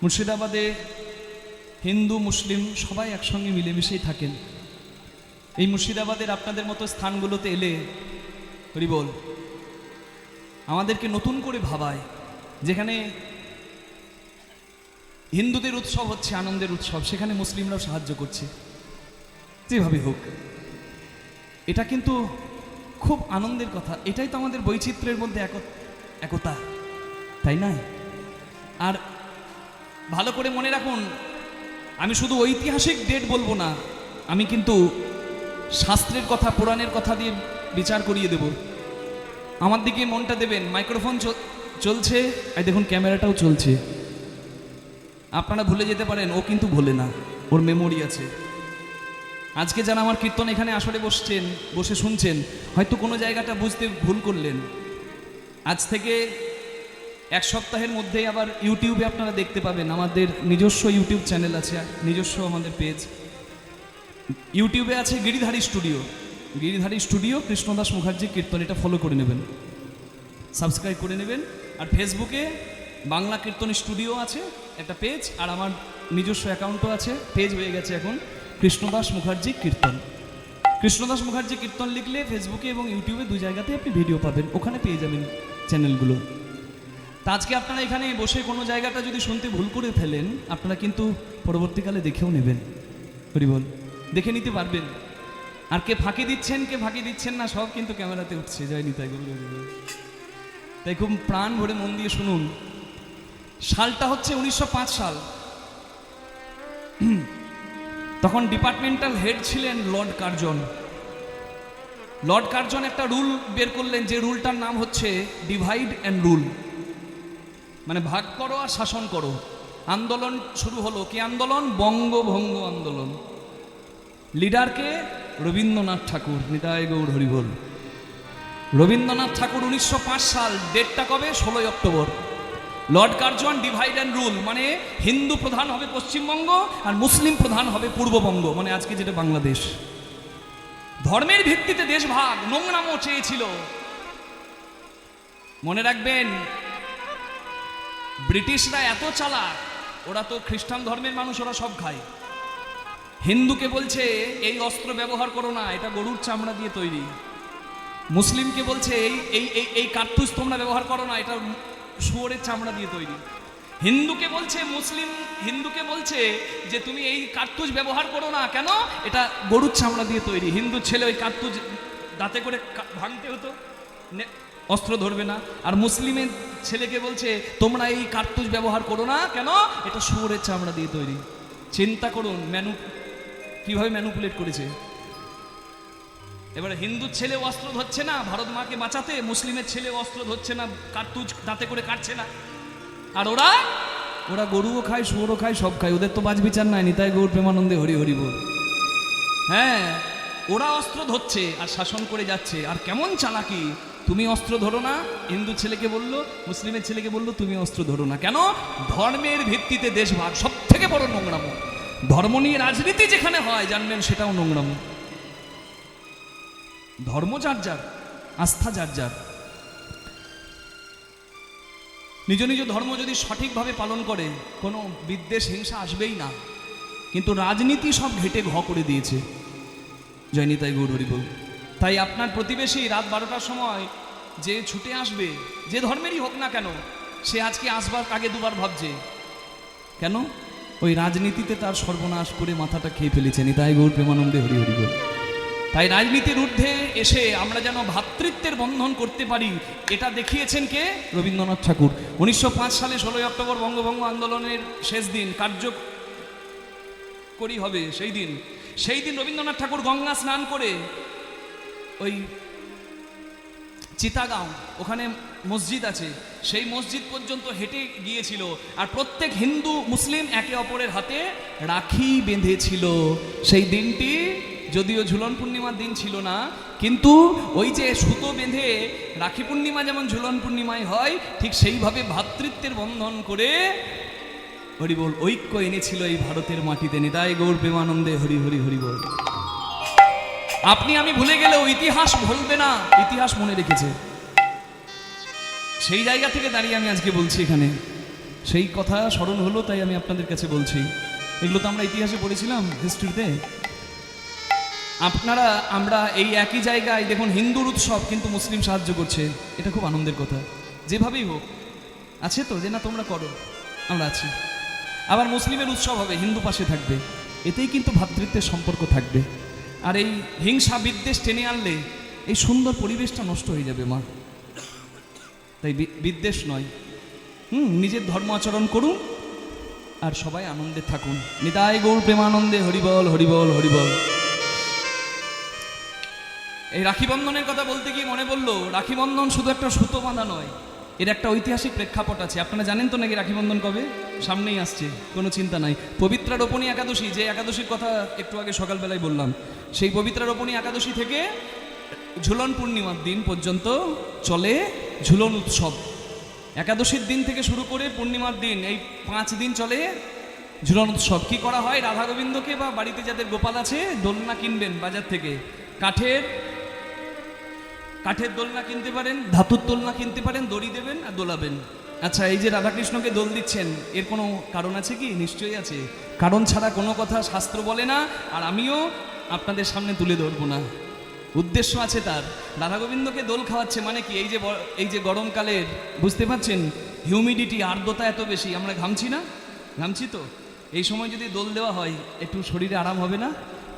মুর্শিদাবাদে হিন্দু মুসলিম সবাই একসঙ্গে মিলেমিশেই থাকেন। এই মুর্শিদাবাদের আপনাদের মতো স্থানগুলোতে এলে হরি বল আমাদেরকে নতুন করে ভাবায়, যেখানে হিন্দুদের উৎসব হচ্ছে, আনন্দের উৎসব, সেখানে মুসলিমরাও সাহায্য করছে, যেভাবে হোক। এটা কিন্তু খুব আনন্দের কথা। এটাই তো আমাদের বৈচিত্র্যের মধ্যে একতা, তাই না? আর ভালো করে মনে রাখুন, আমি শুধু ঐতিহাসিক ডেট বলবো না, আমি কিন্তু শাস্ত্রের কথা, পুরাণের কথা দিয়ে বিচার করিয়ে দেব। আমার দিকে মনটা দেবেন। মাইক্রোফোন চলছে, এই দেখুন ক্যামেরাটাও চলছে। আপনারা ভুলে যেতে পারেন, ও কিন্তু ভোলে না, ওর মেমোরি আছে। আজকে যারা আমার কীর্তন এখানে আসরে বসে শুনছেন, হয়তো কোনো জায়গাটা বুঝতে ভুল করলেন। আজ থেকে এক সপ্তাহের মধ্যেই আবার ইউটিউবে আপনারা দেখতে পাবেন। আমাদের নিজস্ব ইউটিউব চ্যানেল আছে, নিজস্ব আমাদের পেজ ইউটিউবে আছে, গিরিধারী স্টুডিও কৃষ্ণদাস মুখার্জি কীর্তন। এটা ফলো করে নেবেন, সাবস্ক্রাইব করে নেবেন। আর ফেসবুকে বাংলা কীর্তন স্টুডিও আছে একটা পেজ, আর আমার নিজস্ব অ্যাকাউন্টও আছে, পেজ হয়ে গেছে এখন কৃষ্ণদাস মুখার্জি কীর্তন। কৃষ্ণদাস মুখার্জি কীর্তন লিখলে ফেসবুকে এবং ইউটিউবে দুই জায়গাতে আপনি ভিডিও পাবেন, ওখানে পেয়ে যাবেন চ্যানেলগুলো। তা আজকে আপনারা এখানে বসে কোনো জায়গাটা যদি শুনতে ভুল করে ফেলেন, আপনারা কিন্তু পরবর্তীকালে দেখেও নেবেন, হরিবল দেখে নিতে পারবেন। আর কে ফাঁকি দিচ্ছেন কে ফাঁকি দিচ্ছেন না, সব কিন্তু ক্যামেরাতে উঠছে। জয় নিতাই গৌর হরিবল। তাই খুব প্রাণ ভরে মন দিয়ে শুনুন। সালটা হচ্ছে 1905 সাল। তখন ডিপার্টমেন্টাল হেড ছিলেন লর্ড কার্জন। লর্ড কার্জন একটা রুল বের করলেন, যে রুলটার নাম হচ্ছে ডিভাইড অ্যান্ড রুল, মানে ভাগ করো আর শাসন করো। আন্দোলন শুরু হলো। কি আন্দোলন? বঙ্গভঙ্গ আন্দোলন। লিডারকে রবীন্দ্রনাথ ঠাকুর। নিতাই গৌর হরিবল। রবীন্দ্রনাথ ঠাকুর 1905 সাল। ডেটটা কবে? 16 October. Lord Curzon divide and rule, মানে হিন্দু প্রধান হবে পশ্চিমবঙ্গ আর মুসলিম প্রধান হবে পূর্ববঙ্গ, মানে আজকে যেটা বাংলাদেশ। ধর্মের ভিত্তিতে দেশ ভাগ, নোংরামও চেয়েছিল। মনে রাখবেন, ব্রিটিশরা এত চালাক, ওরা তো খ্রিস্টান ধর্মের মানুষ, ওরা সব খায়। হিন্দুকে বলছে এই অস্ত্র ব্যবহার করো না, এটা গরুর চামড়া দিয়ে তৈরি। মুসলিমকে বলছে এই কার্তুজ তোমরা ব্যবহার করো না, এটা শুয়োরের চামড়া দিয়ে তৈরি। হিন্দুকে বলছে যে তুমি এই কার্তুজ ব্যবহার করো না, কেন? এটা গরুর চামড়া দিয়ে তৈরি। হিন্দু ছেলে ওই কার্তুজ দাঁতে করে ভাঙতে হতো, অস্ত্র ধরবে না। আর মুসলিমের ছেলেকে বলছে তোমরা এই কার্তুজ ব্যবহার করো না, কেন? এটা শুয়োরের চামড়া দিয়ে তৈরি। চিন্তা করুন কিভাবে ম্যানুপুলেট করেছে। এবারে হিন্দুর ছেলে অস্ত্র ধরছে না ভারত মাকে বাঁচাতে, মুসলিমের ছেলে অস্ত্র ধরছে না, কার্তুজ দাঁতে করে কাটছে না। আর ওরা গরুও খায়, শুয়োরও খায়, সব খায়। ওদের তো বাজ বিচার নাই। নিতাই গৌর প্রেমানন্দে হরি হরি বল। হ্যাঁ, ওরা অস্ত্র ধরছে আর শাসন করে যাচ্ছে। আর কেমন চালাকি! তুমি অস্ত্র ধরো না, হিন্দু ছেলেকে বললো, মুসলিমের ছেলেকে বললো তুমি অস্ত্র ধরো না, কেন? ধর্মের ভিত্তিতে দেশ ভাগ, সব থেকে বড় নোংরামো। ধর্ম নিয়ে রাজনীতি যেখানে হয়, জানবেন সেটাও নোংরামো। ধর্ম যার যার, আস্থা যার যার। নিজ নিজ ধর্ম যদি সঠিকভাবে পালন করে, কোনো বিদ্বেষ হিংসা আসবেই না। কিন্তু রাজনীতি সব ঘেটে ঘ করে দিয়েছে। জয় নিতাই গৌর হরিবল। তাই আপনার প্রতিবেশী রাত 12টার সময় যে ছুটে আসবে, যে ধর্মেরই হোক না কেন, সে আজকে আসবার আগে দুবার ভাবছে, কেন? ওই রাজনীতিতে তার সর্বনাশ করে মাথাটা খেয়ে ফেলেছে। নিতাই গৌর প্রেমানন্দে হরি হরি বল। তাই রাজনীতির ঊর্ধ্বে এসে আমরা যেন ভ্রাতৃত্বের বন্ধন করতে পারি, এটা দেখিয়েছেন কে? রবীন্দ্রনাথ ঠাকুর। 1905 সালে 16 অক্টোবর বঙ্গভঙ্গ আন্দোলনের শেষ দিন, কার্যকরী হবে সেই দিন রবীন্দ্রনাথ ঠাকুর গঙ্গা স্নান করে ওই চিতাগাঁও, ওখানে মসজিদ আছে, সেই মসজিদ পর্যন্ত হেঁটে গিয়েছিল। আর প্রত্যেক হিন্দু মুসলিম একে অপরের হাতে রাখি বেঁধেছিল। সেই দিনটি যদিও ঝুলন পূর্ণিমার দিন ছিল না, কিন্তু ওই যে সুতো বেঁধে রাখি পূর্ণিমা যেমন ঝুলন পূর্ণিমায় হয়, ঠিক সেইভাবে ভ্রাতৃত্বের বন্ধন করে হরিবল ঐক্য এনেছিল এই ভারতের মাটিতে। নিতাই গৌর প্রেমানন্দে হরি হরি হরি বল। আপনি আমি ভুলে গেলেও ইতিহাস ভুলবে না, ইতিহাস মনে রেখেছে। সেই জায়গা থেকে দাঁড়িয়ে আমি আজকে বলছি এখানে, সেই কথা স্মরণ হলো, তাই আমি আপনাদের কাছে বলছি। এগুলো তো আমরা ইতিহাসে পড়েছিলাম, হিস্ট্রিতে। আমরা এই একই জায়গায় দেখুন, হিন্দুর উৎসব কিন্তু মুসলিম সাহায্য করছে, এটা খুব আনন্দের কথা। যেভাবেই হোক আছে তো, যে না তোমরা করো, আমরা আছি। আবার মুসলিমের উৎসব হবে, হিন্দু পাশে থাকবে, এতেই কিন্তু ভ্রাতৃত্বের সম্পর্ক থাকবে। আর এই হিংসা বিদ্বেষ টেনে আনলে এই সুন্দর পরিবেশটা নষ্ট হয়ে যাবে মা। তাই বিদ্বেষ নয়, নিজের ধর্ম আচরণ করুন আর সবাই আনন্দে থাকুন। নিতাই গৌর প্রেমানন্দে হরিবল হরিবল হরিবল। এই রাখি বন্ধনের কথা বলতে গিয়ে মনে পড়লো, রাখি বন্ধন শুধু একটা সুতো বাঁধা নয়, এর একটা ঐতিহাসিক প্রেক্ষাপট আছে। আপনারা জানেন তো নাকি রাখি বন্ধন কবে? সামনেই আসছে, কোনো চিন্তা নাই। পবিত্রা রোপণী একাদশী, যে একাদশীর কথা একটু আগে সকালবেলায় বললাম, সেই পবিত্রা রোপণী একাদশী থেকে ঝুলন পূর্ণিমার দিন পর্যন্ত চলে ঝুলন উৎসব। একাদশীর দিন থেকে শুরু করে পূর্ণিমার দিন, এই 5 দিন চলে ঝুলন উৎসব। কি করা হয়? রাধা গোবিন্দকে বা বাড়িতে যাদের গোপাল আছে, দোলনা কিনবেন বাজার থেকে। কাঠের দোলনা কিনতে পারেন, ধাতুর দোলনা কিনতে পারেন, দড়ি দেবেন আর দোলাবেন। আচ্ছা, এই যে রাধাকৃষ্ণকে দোল দিচ্ছেন, এর কোনো কারণ আছে কি? নিশ্চয়ই আছে। কারণ ছাড়া কোনো কথা শাস্ত্র বলে না, আর আমিও আপনাদের সামনে তুলে ধরবো না। উদ্দেশ্য আছে তার। রাধা গোবিন্দকে দোল খাওয়াচ্ছে মানে কি? এই যে গরমকালের, বুঝতে পারছেন, হিউমিডিটি, আর্দ্রতা এত বেশি, আমরা ঘামছি না? ঘামছি তো। এই সময় যদি দোল দেওয়া হয়, একটু শরীরে আরাম হবে না?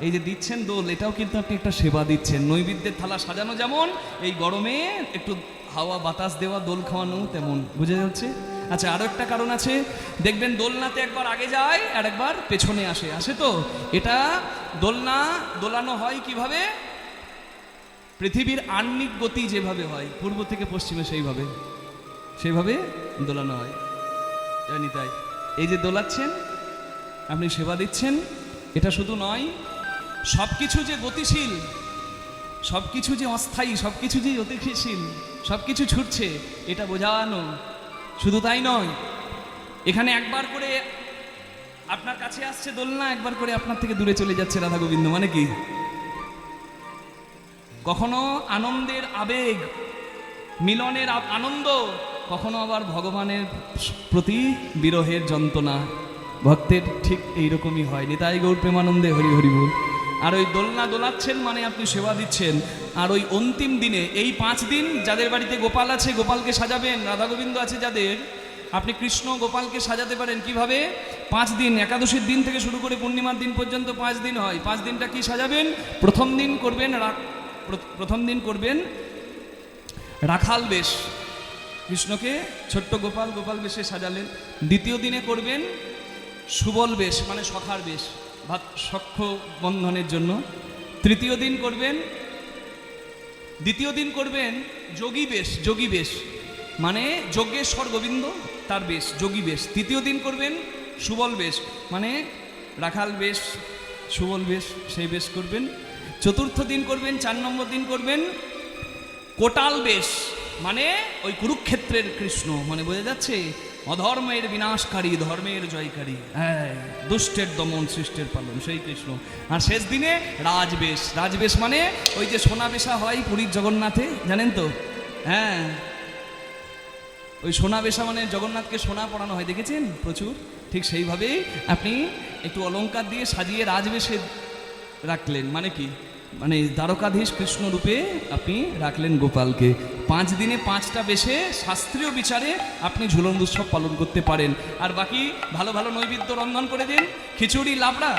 এই যে দিচ্ছেন দোল, এটাও কিন্তু আপনি একটা সেবা দিচ্ছেন। নৈবেদ্যের থালা সাজানো যেমন, এই গরমে একটু হাওয়া বাতাস দেওয়া, দোল খাওয়ানো তেমন। বুঝে যাচ্ছে? আচ্ছা, আরও একটা কারণ আছে। দেখবেন দোলনাতে একবার আগে যায় আর একবার পেছনে আসে তো। এটা দোলনা দোলানো হয় কিভাবে? পৃথিবীর আহ্নিক গতি যেভাবে হয় পূর্ব থেকে পশ্চিমে, সেইভাবে দোলানো হয়। জানি তাই এই যে দোলাচ্ছেন, আপনি সেবা দিচ্ছেন, এটা শুধু নয়, সব কিছু যে গতিশীল, সব কিছু যে অস্থায়ী, সব কিছু যে গতিশীল, সব কিছু ছুটছে, এটা বোঝানো। শুধু তাই নয়, এখানে একবার করে আপনার কাছে আসছে দোলনা, একবার করে আপনার থেকে দূরে চলে যাচ্ছে রাধা গোবিন্দ। মানে কি? কখনো আনন্দের আবেগ, মিলনের আনন্দ, কখনো আবার ভগবানের প্রতি বিরহের যন্ত্রণা। ভক্তের ঠিক এইরকমই হয়। নিতাই গৌর প্রেমানন্দে হরি হরি বল। আর ওই দোলনা দোলাচ্ছেন মানে আপনি সেবা দিচ্ছেন। আর ওই অন্তিম দিনে, এই 5 দিন যাদের বাড়িতে গোপাল আছে, গোপালকে সাজাবেন। রাধা গোবিন্দ আছে যাদের, আপনি কৃষ্ণ গোপালকে সাজাতে পারেন কিভাবে? 5 দিন, একাদশীর দিন থেকে শুরু করে পূর্ণিমার দিন পর্যন্ত 5 দিন হয়। 5 দিনটা কি সাজাবেন? প্রথম দিন করবেন রাখাল বেশ, কৃষ্ণকে ছোট্ট গোপাল বেশে সাজালেন। দ্বিতীয় দিনে করবেন সুবল বেশ, মানে সখার বেশ, সখ্য বন্ধনের জন্য। দ্বিতীয় দিন করবেন যোগী বেশ, মানে যজ্ঞেশ্বর গোবিন্দ তার বেশ, যোগী বেশ। তৃতীয় দিন করবেন সুবল বেশ, মানে রাখাল বেশ, সুবল বেশ, সেই বেশ করবেন। চতুর্থ দিন করবেন, 4 নম্বর দিন করবেন কোটাল বেশ, মানে ওই কুরুক্ষেত্রের কৃষ্ণ, মানে বোঝা যাচ্ছে অধর্মের বিনাশকারী, ধর্মের জয়কারী, হ্যাঁ, দুষ্টের দমন, সৃষ্টের পালন, সেই কৃষ্ণ। আর শেষ দিনে রাজবেশ মানে ওই যে সোনা বেশা হয় পুরীর জগন্নাথে, জানেন তো? হ্যাঁ, ওই সোনা বেশা মানে জগন্নাথকে সোনা পরানো হয়, দেখেছেন প্রচুর। ঠিক সেইভাবেই আপনি একটু অলংকার দিয়ে সাজিয়ে রাজবেশে রাখলেন। মানে কি? মানে দ্বারকাধীশ কৃষ্ণ রূপে আপনি রাখলেন গোপালকে। 5 দিনে 5টা বেশে শাস্ত্রীয় বিচারে আপনি ঝুলন উৎসব পালন করতে পারেন। আর বাকি ভালো ভালো নৈবেদ্য রন্ধন করে দিন, খিচুড়ি, লাবড়া,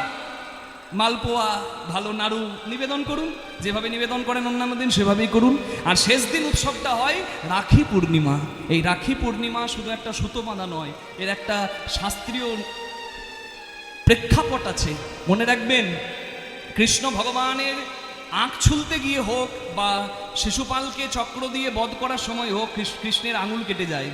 মালপোয়া, ভালো নাড়ু নিবেদন করুন। যেভাবে নিবেদন করেন অন্যান্য দিন সেভাবেই করুন। আর শেষ দিন উৎসবটা হয় রাখি পূর্ণিমা। এই রাখি পূর্ণিমা শুধু একটা সুতো বাঁধা নয়, এর একটা শাস্ত্রীয় প্রেক্ষাপট আছে। মনে রাখবেন, কৃষ্ণ ভগবানের আঁখ ছুলতে গিয়ে হোক বা শিশুপালকে চক্র দিয়ে বধ করার সময় হোক, কৃষ্ণের আঙুল কেটে যায়।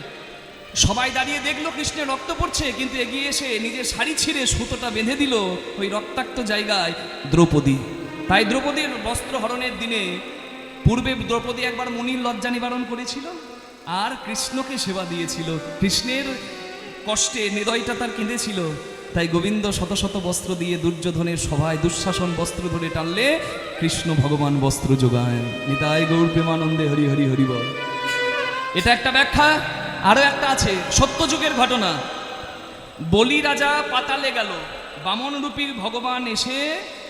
সবাই দাঁড়িয়ে দেখলো কৃষ্ণের রক্ত পড়ছে, কিন্তু এগিয়ে এসে নিজের শাড়ি ছিঁড়ে সুতোটা বেঁধে দিল ওই রক্তাক্ত জায়গায় দ্রৌপদী। তাই দ্রৌপদীর বস্ত্র হরণের দিনে, পূর্বে দ্রৌপদী একবার মুনির লজ্জা নিবারণ করেছিল আর কৃষ্ণকে সেবা দিয়েছিল। কৃষ্ণের কষ্টে হৃদয়টা তার কেঁদেছিল। তাই গোবিন্দ শত শত বস্ত্র দিয়ে দুর্যোধনের সভায় দুঃশাসন বস্ত্র ধরে টানলে কৃষ্ণ ভগবান বস্ত্র যোগায়। নিতাই গৌর প্রেমানন্দে হরি হরি হরি বল। এটা একটা ব্যাখ্যা। আরো একটা আছে, সত্যযুগের ঘটনা। বলি রাজা পাতালে গেল, বামন রূপী ভগবান এসে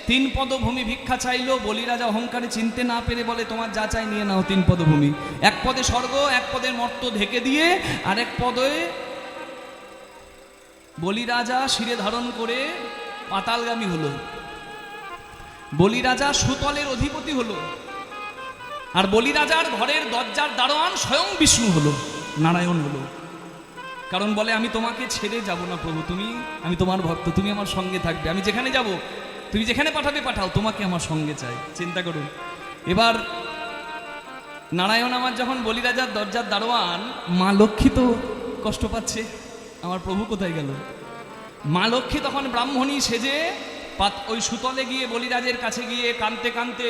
3 পদভূমি ভিক্ষা চাইলো। বলি রাজা অহংকারে চিনতে না পেরে বলে, তোমার যা চাই নিয়ে নাও 3 পদভূমি। 1 পদে স্বর্গ, 1 পদে মর্ত ঢেকে দিয়ে, আর 1 পদে বলি রাজা শিরে ধারণ করে পাতালগামী হলো। বলি রাজা সুতলের অধিপতি হলো, আর বলি রাজার ঘরের দরজার দারোয়ান স্বয়ং বিষ্ণু হলো, নারায়ণ হলো। কারণ বলে, আমি তোমাকে ছেড়ে যাব না প্রভু, আমি তোমার ভক্ত, তুমি আমার সঙ্গে থাকবে, আমি যেখানে যাব তুমি যেখানে পাঠাবে পাঠাও, তোমাকে আমার সঙ্গে চাই। চিন্তা করুন। এবার নারায়ণ আমার যখন বলি রাজার দরজার দারোয়ান, মা লক্ষ্মী তো কষ্ট পাচ্ছে, আমার প্রভু কোথায় গেল? মা লক্ষ্মী তখন ব্রাহ্মণী সেজে ওই সুতলে গিয়ে বলিরাজের কাছে গিয়ে কাঁদতে কাঁদতে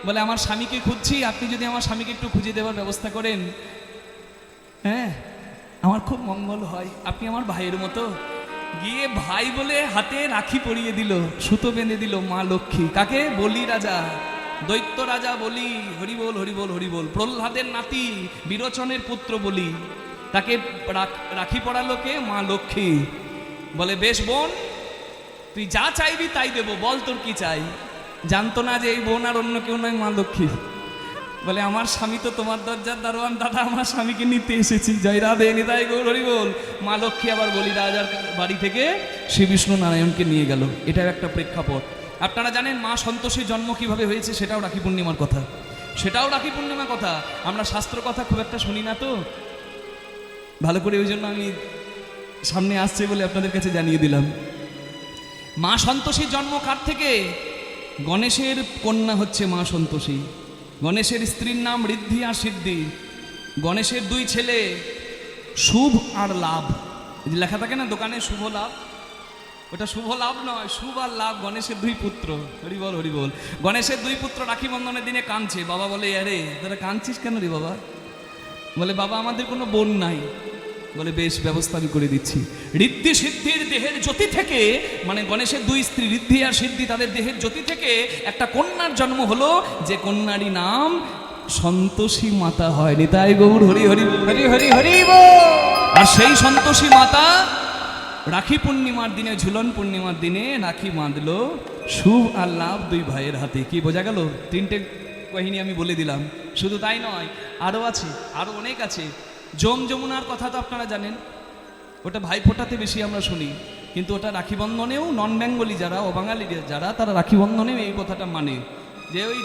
বলে, আমার স্বামীকে খুঁজছি, আপনি যদি আমার স্বামীকে একটু খুঁজে দেওয়ার ব্যবস্থা করেন, হ্যাঁ আমার খুব মঙ্গল হয়, আপনি আমার ভাইয়ের মতো। গিয়ে ভাই বলে হাতে রাখি পরিয়ে দিল, সুতো বেঁধে দিল মা লক্ষ্মী। কাকে? বলি রাজা, দৈত্য রাজা বলি। হরিবোল হরিবোল হরিবোল। প্রহ্লাদের নাতি বিরোচনের পুত্র বলি, তাকে রাখি পড়ালো কে? মা লক্ষ্মী। বলে, বেশ বোন, তুই যা চাইবি তাই দেবো, বল তোর কি চাই। জানতো না যে এই বোন আর অন্য কেউ নয়, মা লক্ষ্মী। বলে, আমার স্বামী তো তোমার দরজার দারোয়ান, দাদা আমার স্বামীকে নিতে এসেছি, জয় রাধে নিতাই গৌর হরিবোল। মা লক্ষ্মী আবার বলি রাজার বাড়ি থেকে শ্রী বিষ্ণু নারায়ণকে নিয়ে গেল। এটাও একটা প্রেক্ষাপট। আপনারা জানেন মা সন্তোষীর জন্ম কিভাবে হয়েছে, সেটাও রাখি পূর্ণিমার কথা, সেটাও রাখি পূর্ণিমার কথা। আমরা শাস্ত্র কথা খুব একটা শুনি না তো ভালো করে, ওই জন্য আমি সামনে আসছে বলে আপনাদের কাছে জানিয়ে দিলাম। মা সন্তোষীর জন্ম কার থেকে? গণেশের কন্যা হচ্ছে মা সন্তোষী। গণেশের স্ত্রীর নাম ঋদ্ধি আর সিদ্ধি। গণেশের 2 ছেলে, শুভ আর লাভ। লেখা থাকে না দোকানে শুভ লাভ, ওটা শুভ লাভ নয়, শুভ আর লাভ। গণেশের 2 পুত্র। হরিবল হরিবল। গণেশের 2 পুত্র রাখি বন্ধনের দিনে কাঁদছে। বাবা বলে, আরে তোরা কাঁদছিস কেন রে বাবা? বলে, বাবা আমাদের কোনো বোন নাই। বলে, বেশ, ব্যবস্থা আমি করে দিচ্ছি। ঋদ্ধি সিদ্ধির দেহের জ্যোতি থেকে, মানে গণেশের 2 স্ত্রী ঋদ্ধি আর সিদ্ধি, তাদের দেহের জ্যোতি থেকে একটা কন্যার জন্ম হলো, যে কন্যারই নাম সন্তোষী মাতা হয়। নিতাই গৌর হরি হরি হরি হরি হরি। আর সেই সন্তোষী মাতা রাখি পূর্ণিমার দিনে, ঝুলন পূর্ণিমার দিনে রাখি বাঁধলো শুভ আর লাভ 2 ভাইয়ের হাতে। কি বোঝা গেল? 3টে কাহিনী আমি বলে দিলাম। শুধু তাই নয়, আরও আছে, আরও অনেক আছে। যমুনার কথা তো আপনারা জানেন, ওটা ভাইফোঁটাতে বেশি আমরা শুনি, কিন্তু ওটা রাখি বন্ধনেও নন বেঙ্গলি যারা, অবাঙালি যারা, তারা রাখি বন্ধনেও এই কথাটা মানে, যে ওই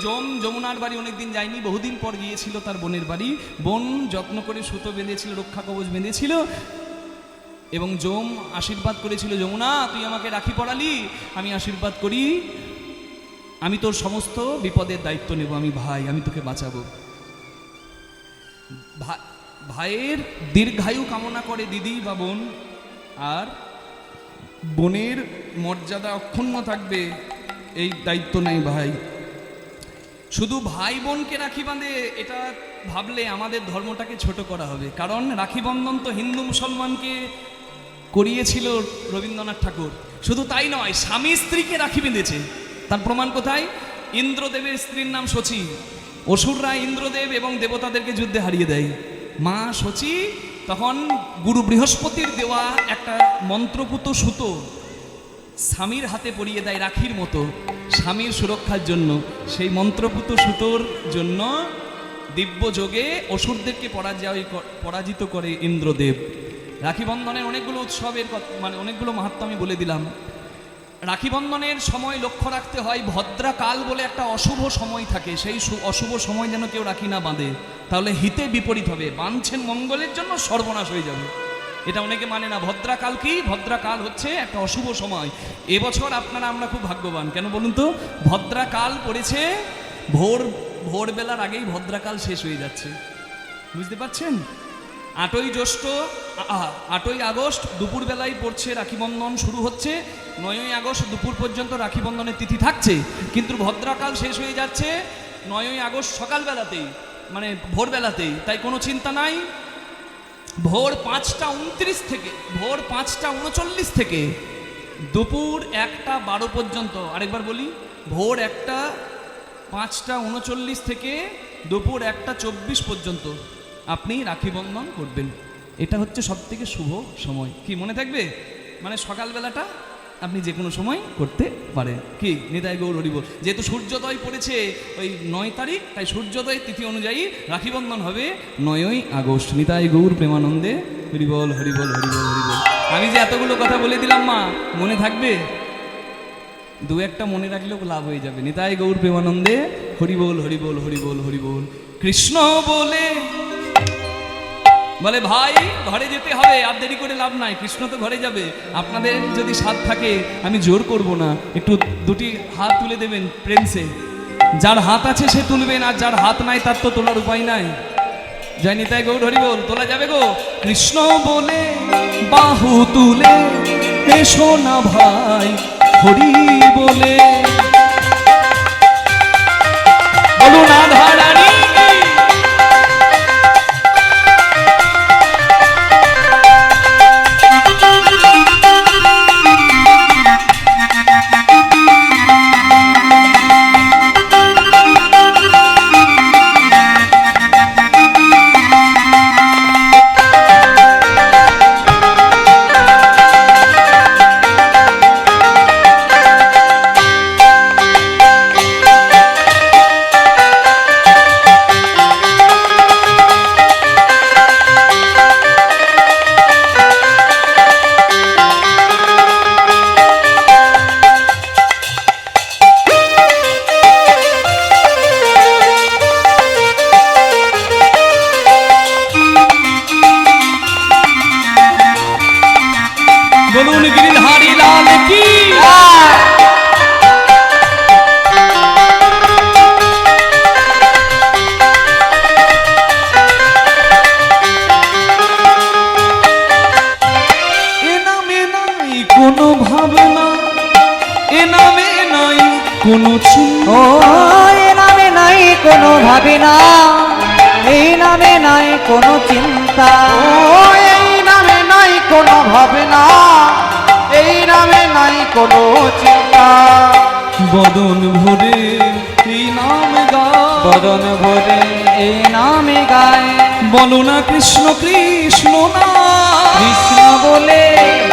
যমুনার বাড়ি অনেকদিন যায়নি, বহুদিন পর গিয়েছিল তার বোনের বাড়ি। বোন যত্ন করে সুতো বেঁধেছিল, রক্ষা কবচ বেঁধেছিল, এবং আশীর্বাদ করেছিল, যমুনা তুই আমাকে রাখি পড়ালি, আমি আশীর্বাদ করি, আমি তোর সমস্ত বিপদের দায়িত্ব নেব, আমি ভাই, আমি তোকে বাঁচাবো। ভাইয়ের দীর্ঘায়ু কামনা করে দিদি বা বোন, আর বোনের মর্যাদা অক্ষুণ্ণ থাকবে এই দায়িত্ব নেই ভাই। শুধু ভাই বোনকে রাখি বাঁধে, এটা ভাবলে আমাদের ধর্মটাকে ছোট করা হবে। কারণ রাখি বন্ধন তো হিন্দু মুসলমানকে করিয়েছিল রবীন্দ্রনাথ ঠাকুর। শুধু তাই নয়, স্বামী স্ত্রীকে রাখি বেঁধেছে। তার প্রমাণ কোথায়? ইন্দ্রদেবের স্ত্রীর নাম শচী। অসুররা ইন্দ্রদেব এবং দেবতাদেরকে যুদ্ধে হারিয়ে দেয়। মা শচী তখন গুরু বৃহস্পতির দেওয়া একটা মন্ত্রপুত সুতো স্বামীর হাতে পরিয়ে দেয় রাখির মতো, স্বামীর সুরক্ষার জন্য। সেই মন্ত্রপুত সুতোর জন্য দিব্য যোগে অসুরদেরকে পরাজিত করে ইন্দ্রদেব। রাখি বন্ধনের অনেকগুলো উৎসবের মানে অনেকগুলো মাহাত্ম্য আমি বলে দিলাম। রাখি বন্ধনের সময় লক্ষ্য রাখতে হয়, ভদ্রাকাল বলে একটা অশুভ সময় থাকে, সেই অশুভ সময় যেন কেউ রাখি না বাঁধে, তাহলে হিতে বিপরীত হবে। বাঁধছেন মঙ্গলের জন্য, সর্বনাশ হয়ে যাবে। এটা অনেকে মানে না। ভদ্রাকাল কি? ভদ্রাকাল হচ্ছে একটা অশুভ সময়। এবছর আমরা খুব ভাগ্যবান। কেন বলুন তো? ভদ্রাকাল পড়েছে ভোরবেলার আগেই ভদ্রাকাল শেষ হয়ে যাচ্ছে, বুঝতে পারছেন? 8ই আগস্ট দুপুরবেলায় পড়ছে রাখি বন্ধন শুরু হচ্ছে, 9ই আগস্ট দুপুর পর্যন্ত রাখি বন্ধনের তিথি থাকছে, কিন্তু ভদ্রাকাল শেষ হয়ে যাচ্ছে 9ই আগস্ট সকালবেলাতেই, মানে ভোরবেলাতেই। তাই কোনো চিন্তা নাই। ভোর 5টা 39 থেকে দুপুর 1টা 12 পর্যন্ত, আরেকবার বলি, ভোর 5টা 39 থেকে দুপুর 1টা 24 পর্যন্ত আপনি রাখি বন্ধন করবেন। এটা হচ্ছে সবথেকে শুভ সময়। কি মনে থাকবে? মানে সকালবেলাটা আপনি যে কোনো সময় করতে পারেন। কি নিতাই গৌর হরিবোল। যেহেতু সূর্যোদয় পড়েছে ওই 9 তারিখ, তাই সূর্যোদয় তিথি অনুযায়ী রাখি বন্ধন হবে 9ই আগস্ট। নিতাই গৌর প্রেমানন্দে হরিবোল হরিবোল হরিবোল হরিবোল। আমি যে এতগুলো কথা বলে দিলাম মা, মনে থাকবে? দু একটা মনে রাখলেও লাভ হয়ে যাবে। নিতাই গৌর প্রেমানন্দে হরিবোল হরিবোল হরিবোল হরিবোল। কৃষ্ণ বলে বলে ভাই ঘরে যেতে হবে, আর দেরি করে লাভ নাই, কৃষ্ণ তো ঘরে যাবে। আপনাদের যদি সাথ থাকে আমি জোর করব না, একটু দুটি হাত তুলে দেবেন প্রেমসে। যার হাত আছে সে তুলবেন, আর যার হাত নাই তার তো তোলার উপায় নাই। জয় নিতাই গৌর হরিবোল। তোলা যাবে গো। কৃষ্ণ বলে বাহু তুলে এসো না ভাই হরি বলে, বলুন আধারানী বলুন গিরিধারী লাল কি। এ নামে নাই কোনো ভাবনা, এ নামে নাই কোনো চিন্তা, এ নামে নাই কোনো ভাবনা, এই নামে নাই কোনো চিন্তা। এই নামে নাই কোনো ভাবনা, এই নামে নাই কোনো চিন্তা। বদন ভরে এই নাম গায়, বদন ভরে এই নামে গায়। বলো না কৃষ্ণ কৃষ্ণ না, কৃষ্ণ বলে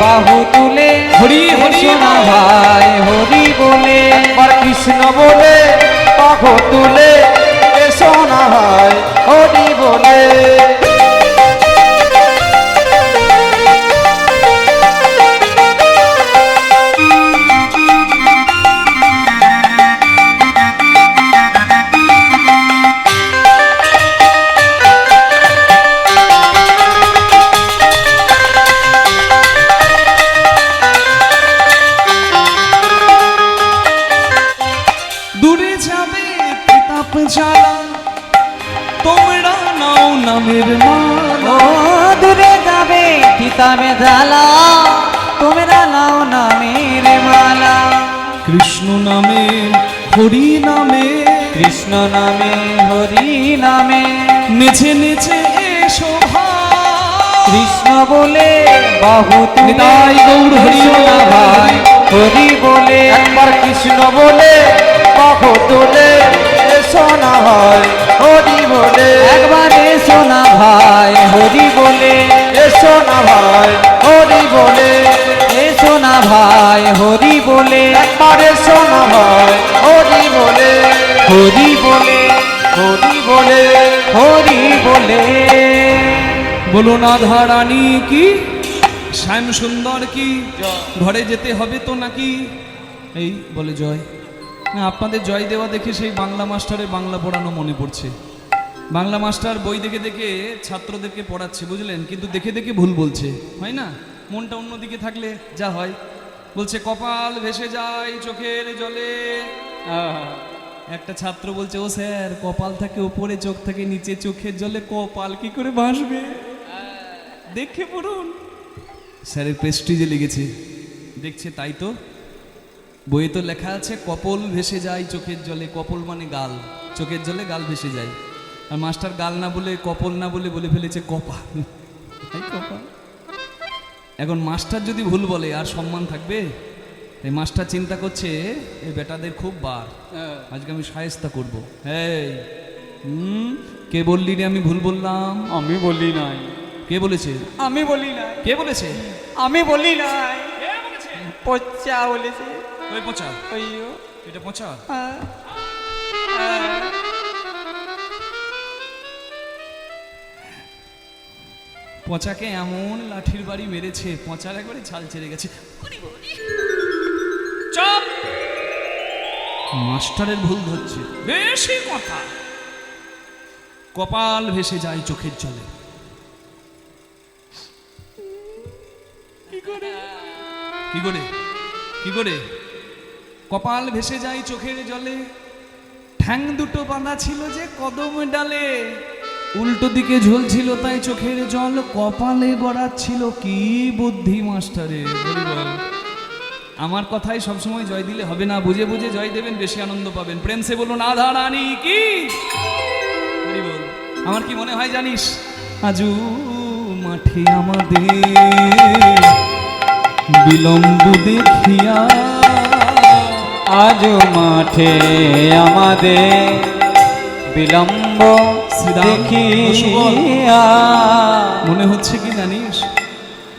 বাহু তুলে হরি হরি এসো না ভাই হরি বলে। একবার কৃষ্ণ বলে বাহু তুলে এসো না ভাই হরি বলে। দূরে যাবে তাপ জ্বালা, তোমরা নাও নামের মালা। দূরে যাবে কিতাবে জ্বালা, তোমরা নাও নামের মালা। কৃষ্ণ নামে হরি নামে, কৃষ্ণ নামে হরি নামে নেচে নেচে এসো ভাই। কৃষ্ণ বলে বাহু তুলে নিতাই গৌর হরি এসো না ভাই হরি বলে। একবার কৃষ্ণ বলে বাহু তুলে এসো না ভাই হরি বলে। একবার এসো না ভাই হরি বলে। এসো না ভাই হরি বলে। এসো না ভাই হরি বলে। একবার এসো না ভাই হরি বলে। হরি বলে হরি বলে। হরি বলে। বলুন আধারানী কি, শ্যাম সুন্দর কি, ঘরে যেতে হবে তো নাকি? এই বলে জয়। না, আপনাদের জয় দেওয়া দেখে সেই বাংলা মাস্টারের বাংলা পড়ানো মনে পড়ছে। বাংলা মাস্টার বই দেখে দেখে ছাত্রদেরকে পড়াচ্ছে, বুঝলেন, কিন্তু দেখে দেখে ভুল বলছে, হয় না? মনটা অন্যদিকে থাকলে যা হয়। বলছে কপাল ভেসে যায় চোখের জলে। একটা ছাত্র বলছে, ও স্যার, কপাল থাকে উপরে, চোখ থাকে নিচে, চোখের জলে কপাল কি করে ভাসবে? দেখে পড়ুন। স্যারের প্রেস্টিজে লেগেছে, দেখছে তাই তো, বইয়ে তো লেখা আছে কপল ভেসে যায় চোখের জলে। কপল মানে গাল, চোখের জলে গাল ভেসে যায়। আর মাস্টার গাল না বলে, কপল না বলে, বলে ফেলেছে কপাল। এই কপাল। এখন মাস্টার যদি ভুল বলে আর সম্মান থাকবে? এই মাস্টার চিন্তা করছে এই বেটাদের খুব বার, আজকে আমি শায়েস্তা করবো। এই কে বললি রে আমি ভুল বললাম? আমি বলি নাই। কে বলেছে? আমি বলি নাই। কে বলেছে? আমি বলি নাই। পচা বলেছে ওই পচা, ওইও এটা পচা। হ্যাঁ, হ্যাঁ। পচাকে এমন লাঠির বাড়ি মেরেছে, পচার একবারে ছাল ছেড়ে গেছে। চপ, মাস্টারের ভুল ধরছে, বেশি কথা। কপাল ভেসে যায় চোখের জলে। কি করে কি করে কপাল ভেসে যায় চোখের জলে। ঠ্যাং দুটো বাঁধা ছিল যে কদম ডালে, উল্টো দিকে ঝুলছিল তাই চোখের জল কপালে গড়াচ্ছিল। কি বুদ্ধি মাস্টারের, বলি বল। আমার কথাই সবসময় জয় দিলে হবে না, বুঝে বুঝে জয় দেবেন, বেশি আনন্দ পাবেন। প্রেম সে বলুন আধা রানী কি, বলি বল। আমার কি মনে হয় জানিস, আজু মাঠে আমাদের বিলম্ব দেখিয়া, আজ মাঠে আমাদের বিলম্ব দেখিয়া, মনে হচ্ছে কি জানিস,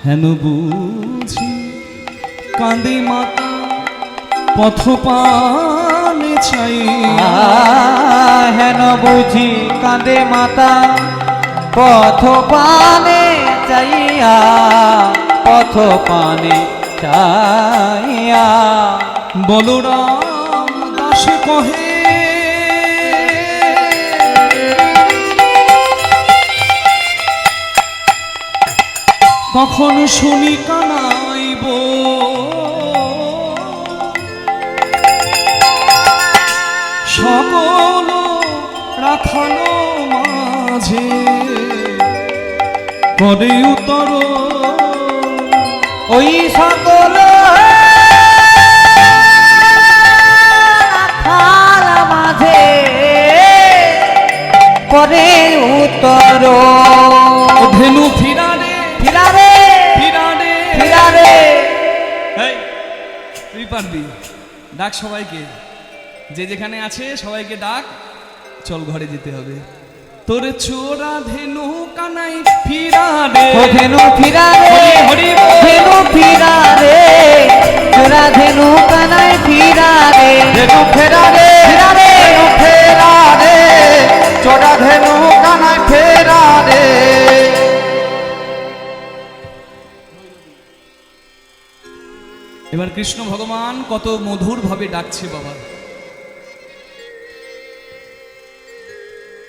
হেন বুঝি কাঁদে মাতা পথ পানে চাই। হেন বুঝি কাঁদে মাতা পথ পানে চাইয়া, পথ পানে চাইয়া। বলরাম দাস কহে কখন শুনি কানাইব, সকল রাখানো মাঝে করে উত্তর। ওই সকল রাখাল মাঝে করে উত্তর। ধেনু ফিরারে ফিরারে ফিরারে ফিরারে। এই তুই পারবি, ডাক সবাইকে, যে যেখানে আছে সবাইকে ডাক, চল ঘরে যেতে হবে। তোর চোরা ধেনু কানাই ফিরারে, ও ধেনু ফিরারে, হরি ধেনু ফিরারে, চোরা ধেনু কানাই ফিরারে, ধেনু ফেরারে ফিরারে, ধেনু ফেরারে, চোরা ধেনু কানায় ফেরারে। এবার কৃষ্ণ ভগবান কত মধুর ভাবে ডাকছে বাবা।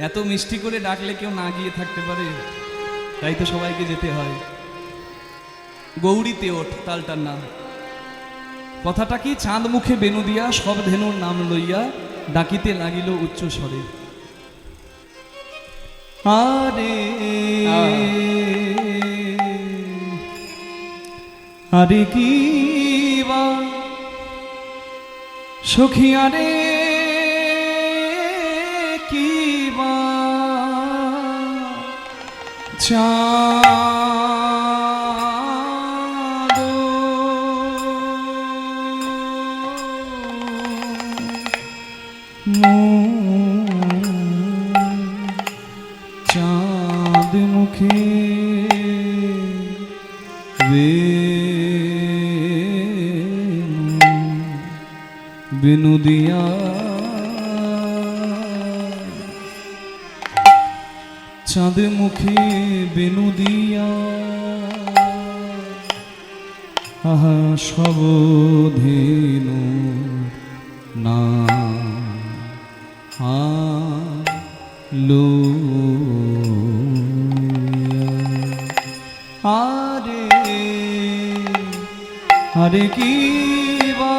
এত মিষ্টি করে ডাকলে কেউ না গিয়ে থাকতে পারে, তাই তো সবাইকে যেতে হয়। গৌরীতে ওঠ তালটার নাম। কথাটা কি, চাঁদ মুখে বেনু দিয়া সব ধেনুর নাম লইয়া ডাকিতে লাগিল উচ্চ স্বরে। আরে আরে কি বা সখী, আরে কি বা চাঁদ চাঁদ মুখে বেনু দিয়া, চাঁদ মুখে বেনু দিয়া, আহা সব ধেনু না আলো। আরে আরে কি বা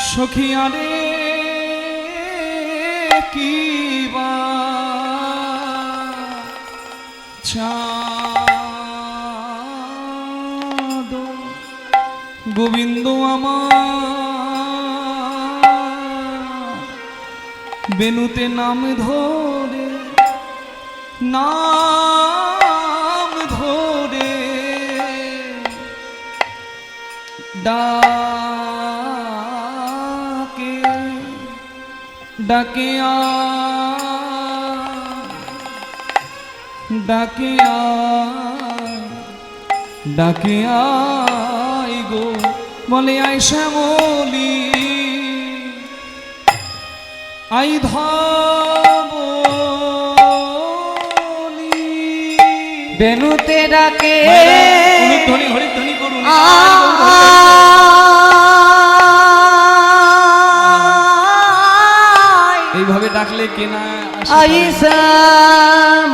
সখী, আরে কি বা চাঁদ। গোবিন্দ আমার বেনুতে নাম ধরে, নাম ধরে ডাকে ডাকে ডাকে ডাকে আই গো। বলে আই শ্যামলি আই ধবলি। বেনুতে ডাকে ধ্বনি হরিধ্বনি করুন। এইভাবে ডাকলে কেনা আই শ্যামলি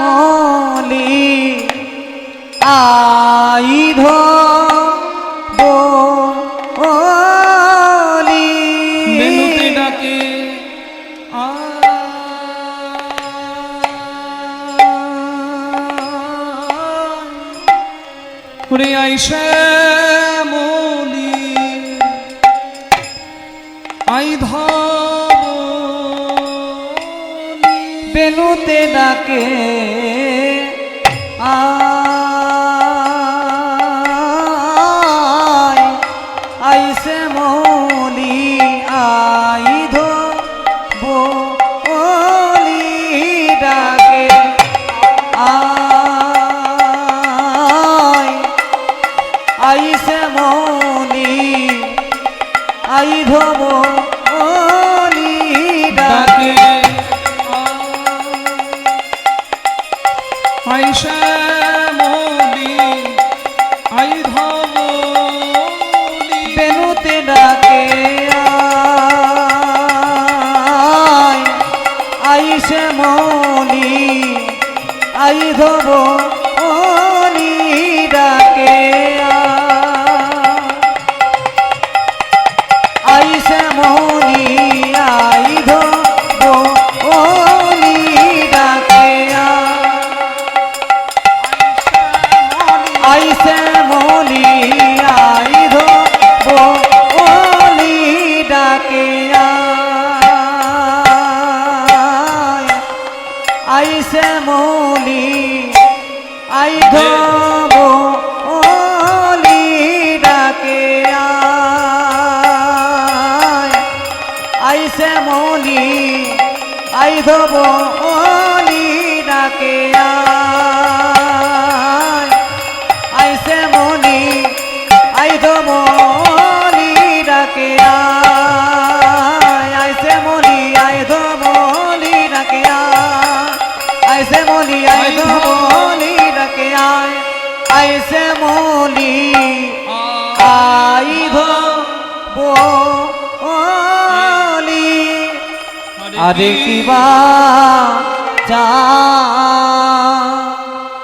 আই ধবলি। বেনুতে ডাকে ওরে আই শ্যামলি আই ধবলি। বেনুতে ডাকে আই শ্যামলি আই ধবলি ডাকে আই শ্যামলি আই ধবলি ডাকে আই শ্যামলি আই ধবলি। বেনুতে ডাকে আই শ্যামলি আই ধবলি ডাকে আই শ্যামলি আই ধবলি ডাকে আই শ্যামলি আই ধবলি ডাকে আই শ্যামলি আই ধবলি ডাকে আই শ্যামলি আই ধবলি ডাকে আই শ্যামলি আই ধবলি ডাকে আই শ্যামলি আই ধবলি ডাকে আই শ্যামলি আই ধবলি ডাকে আই শ্যামলি আই ধবলি। আরে কিবা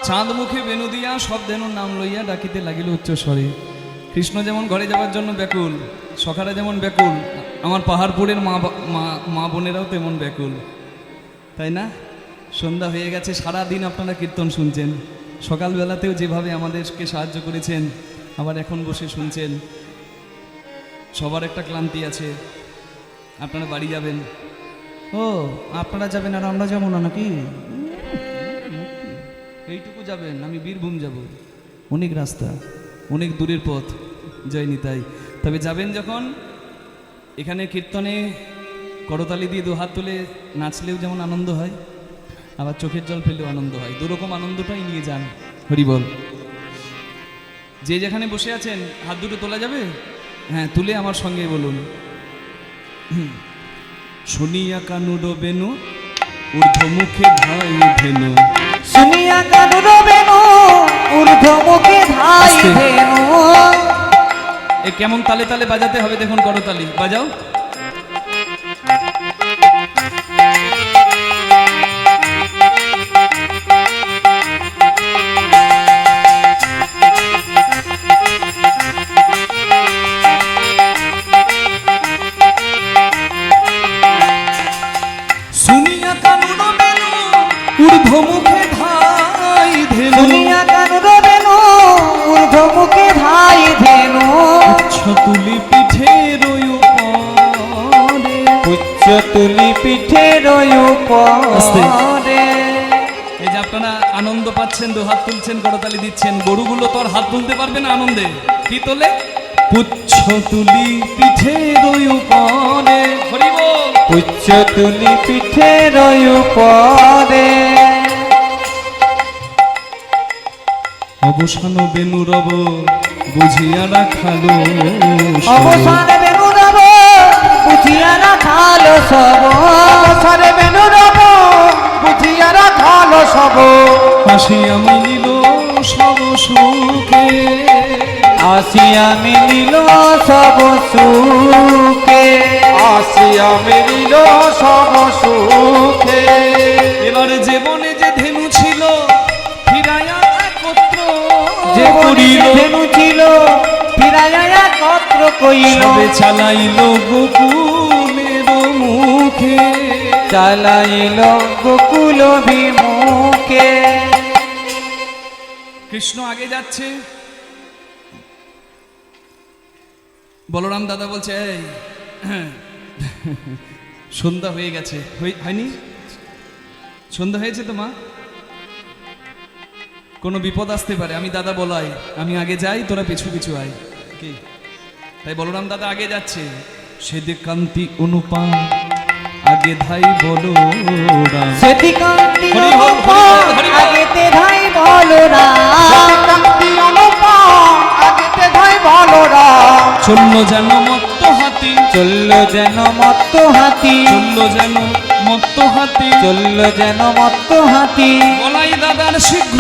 চাঁদ মুখে বেনু দিয়া সব ধেনুর নাম লইয়া ডাকিতে লাগিল উচ্চ স্বরে। কৃষ্ণ যেমন ঘরে যাওয়ার জন্য ব্যাকুল, সখারা যেমন ব্যাকুল, আমার পাহাড়পুরের মা বোনেরাও তেমন ব্যাকুল, তাই না? সন্ধ্যা হয়ে গেছে, সারা দিন আপনারা কীর্তন শুনছেন, সকালবেলাতেও যেভাবে আমাদেরকে সাহায্য করেছেন, আবার এখন বসে শুনছেন। সবার একটা ক্লান্তি আছে, আপনারা বাড়ি যাবেন। ও আপনারা যাবেন আর আমরা যাবো না নাকি? এইটুকু যাবেন, আমি বীরভূম যাব, অনেক রাস্তা, অনেক দূরের পথ, জয় নিতাই। তবে যাবেন যখন, এখানে কীর্তনে করতালি দিয়ে 2 হাত তুলে নাচলেও যেমন আনন্দ হয়, আবার চোখের জল ফেললেও আনন্দ হয়, দুরকম আনন্দটাই নিয়ে যান। হরি বল। যে যেখানে বসে আছেন হাত দুটো তোলা যাবে? হ্যাঁ, তুলে আমার সঙ্গে বলুন, শুনিয়া কানুর বেনু ঊর্ধ্বমুখে ধাই ধেনু। শুনিয়া কানুর বেনু ঊর্ধ্বমুখে ধাই ধেনু। এ কেমন তালে তালে বাজাতে হবে দেখুন, করতালি বাজাও। শুনিয়া কানুর বেনু ঊর্ধ্বমুখে ধাই ধেনু। শুনিয়া কানুর বেনু ঊর্ধ্বমুখে ধাই ধেনু। তুলি পিঠের উপরে, উচ্চ তুলি পিঠের উপরে। এই যে আপনারা আনন্দ পাচ্ছেন, 2 হাত তুলছেন, করতালি দিচ্ছেন, গরুগুলো তো আর হাত তুলতে পারবে না আনন্দে, কি তোলে? পুচ্ছ তুলি পিঠের উপরে। হরি বল। উচ্চ তুলি পিঠের উপরে। অবসান বেনু রব বুঝিয়া রাখালো অবসান বেনু রব বুঝিয়া রাখালো সব অবসরে বেনু রব বুঝিয়া রাখালো সব আসিয়া মিলিল সব সুখে আসিয়া মিলিল সব সুখে আসিয়া মিলিল সব সুখে এবার যে বনে যে ধেনু ছিল ফিরাইয়া একত্র যে করিল ধেনু ছিল ফিরাইয়া একত্র কইল সবে চালাইল গোকুলের মুখে চালাইল গোকুল বিমুখে কৃষ্ণ আগে যাচ্ছে, বলরাম দাদা বলছে এই সন্ধ্যা হয়ে গেছে, হয়নি? সন্ধ্যা হয়েছে তো মা, কোনো বিপদ আসতে পারে, আমি দাদা বলাই আমি আগে যাই তোরা পিছু পিছু আয় কি। তাই বলরাম দাদা আগে যাচ্ছে, সেদে কান্তি অনুপাম আগে ধাই বলো সেতি কান্তি হরি বল, হরি বল, হরি বল। আগেতে ধাই বলো না কান্তি অনুপম আগেতে ধাই বলো রাম চললো যেন মত্ত হাতি, চলল যেন মত্ত হাতি চললো যেন মত্ত হাতি, চলল যেন মত্ত হাতি বলাই দাদার শীঘ্র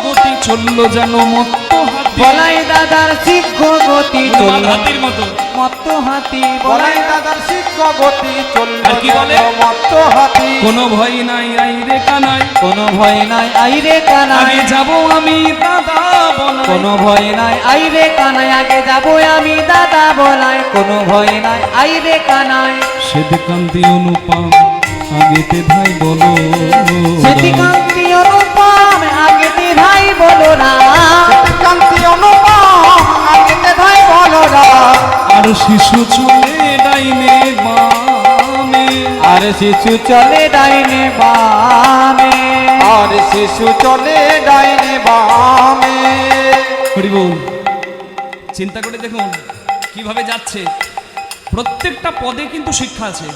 গতি, চললো যেন মত্ত হাতি, বলাই দাদার শীঘ্র গতি চলল হাতির মতো। মত্ত হাতি বলাই দাদার শিক্ষ গতি চলল আর কি বলে? যেন মত্ত হাতি কোনো ভয় নাই আই রে কানাই, কোনো ভয় নাই আইরে কানাই আগে যাব আমি দাদা বলাই, কোনো ভয় নাই আইরে কানাই আগে যাব আমি দাদা বলাই কোনো ভয় নাই আইরে কানাই সেদে কান্তি অনুপম আগেতে ধাই বলো সেতি কান্তি অনুপম আগেতে ধাই বলো না কান্তি অনুপম আগেতে ধাই বলো রাম আর শিশু চলে ডাইনে বামে, আর শিশু চলে ডাইনে বামে আর শিশু চলে ডাইনে বামে হরি বল। চিন্তা করে দেখুন কিভাবে যাচ্ছে, প্রত্যেকটা পদে কিন্তু শিক্ষা আছে।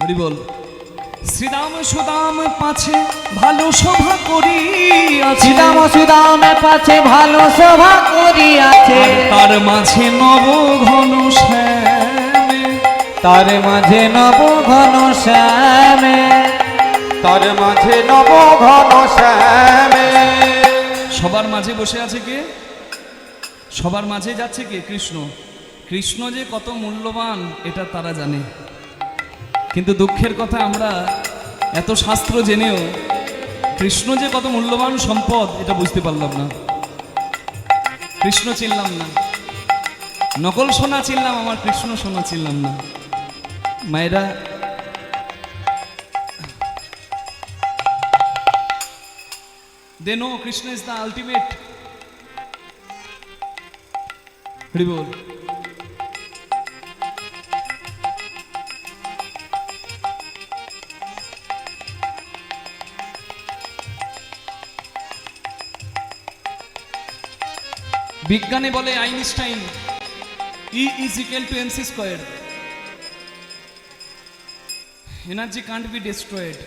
হরি বল। শ্রীরাম সুদাম পাছে ভালো শোভা করি আছে, শ্রীরাম সুদামে পাছে ভালো শোভা করিয়াছে তার মাঝে নব ঘন শ্যামে, তার মাঝে নব ঘন শ্যামে তার মাঝে নব ঘন শ্যামে সবার মাঝে বসে আছে কে? সবার মাঝে যাচ্ছে কে? কৃষ্ণ। কৃষ্ণ যে কত মূল্যবান এটা তারা জানে, কিন্তু দুঃখের কথা আমরা এত শাস্ত্র জেনেও কৃষ্ণ যে কত মূল্যবান সম্পদ এটা বুঝতে পারলাম না। কৃষ্ণ চিনলাম না, নকল সোনা চিনলাম, আমার কৃষ্ণ সোনা চিনলাম না। মায়েরা they know Krishna is the ultimate. Hari বল। বিজ্ঞানে বলে Einstein E is equal to mc squared. Energy can't be destroyed,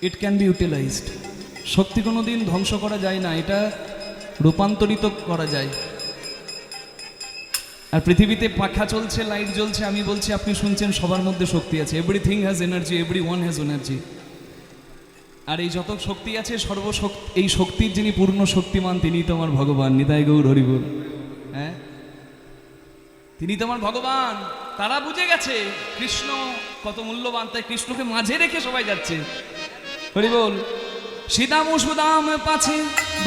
it can be utilized. শক্তি কোনোদিন ধ্বংস করা যায় না, এটা রূপান্তরিত করা যায়। আর পৃথিবীতে পাখা চলছে, লাইট জ্বলছে, আমি বলছি আপনি শুনছেন, সবার মধ্যে শক্তি আছে। Everything has energy, every one has energy. আর এই যত শক্তি আছে সর্বশক্তি, এই শক্তির যিনি পূর্ণ শক্তিমান তিনি তো আমার ভগবান। নিতাই গৌর হরি বল। হ্যাঁ, তিনি তো আমার ভগবান। তারা বুঝে গেছে কৃষ্ণ কত মূল্যবান, তাই কৃষ্ণকে মাঝে রেখে সবাই যাচ্ছে। হরি বল। সীতাম সুদাম পাছে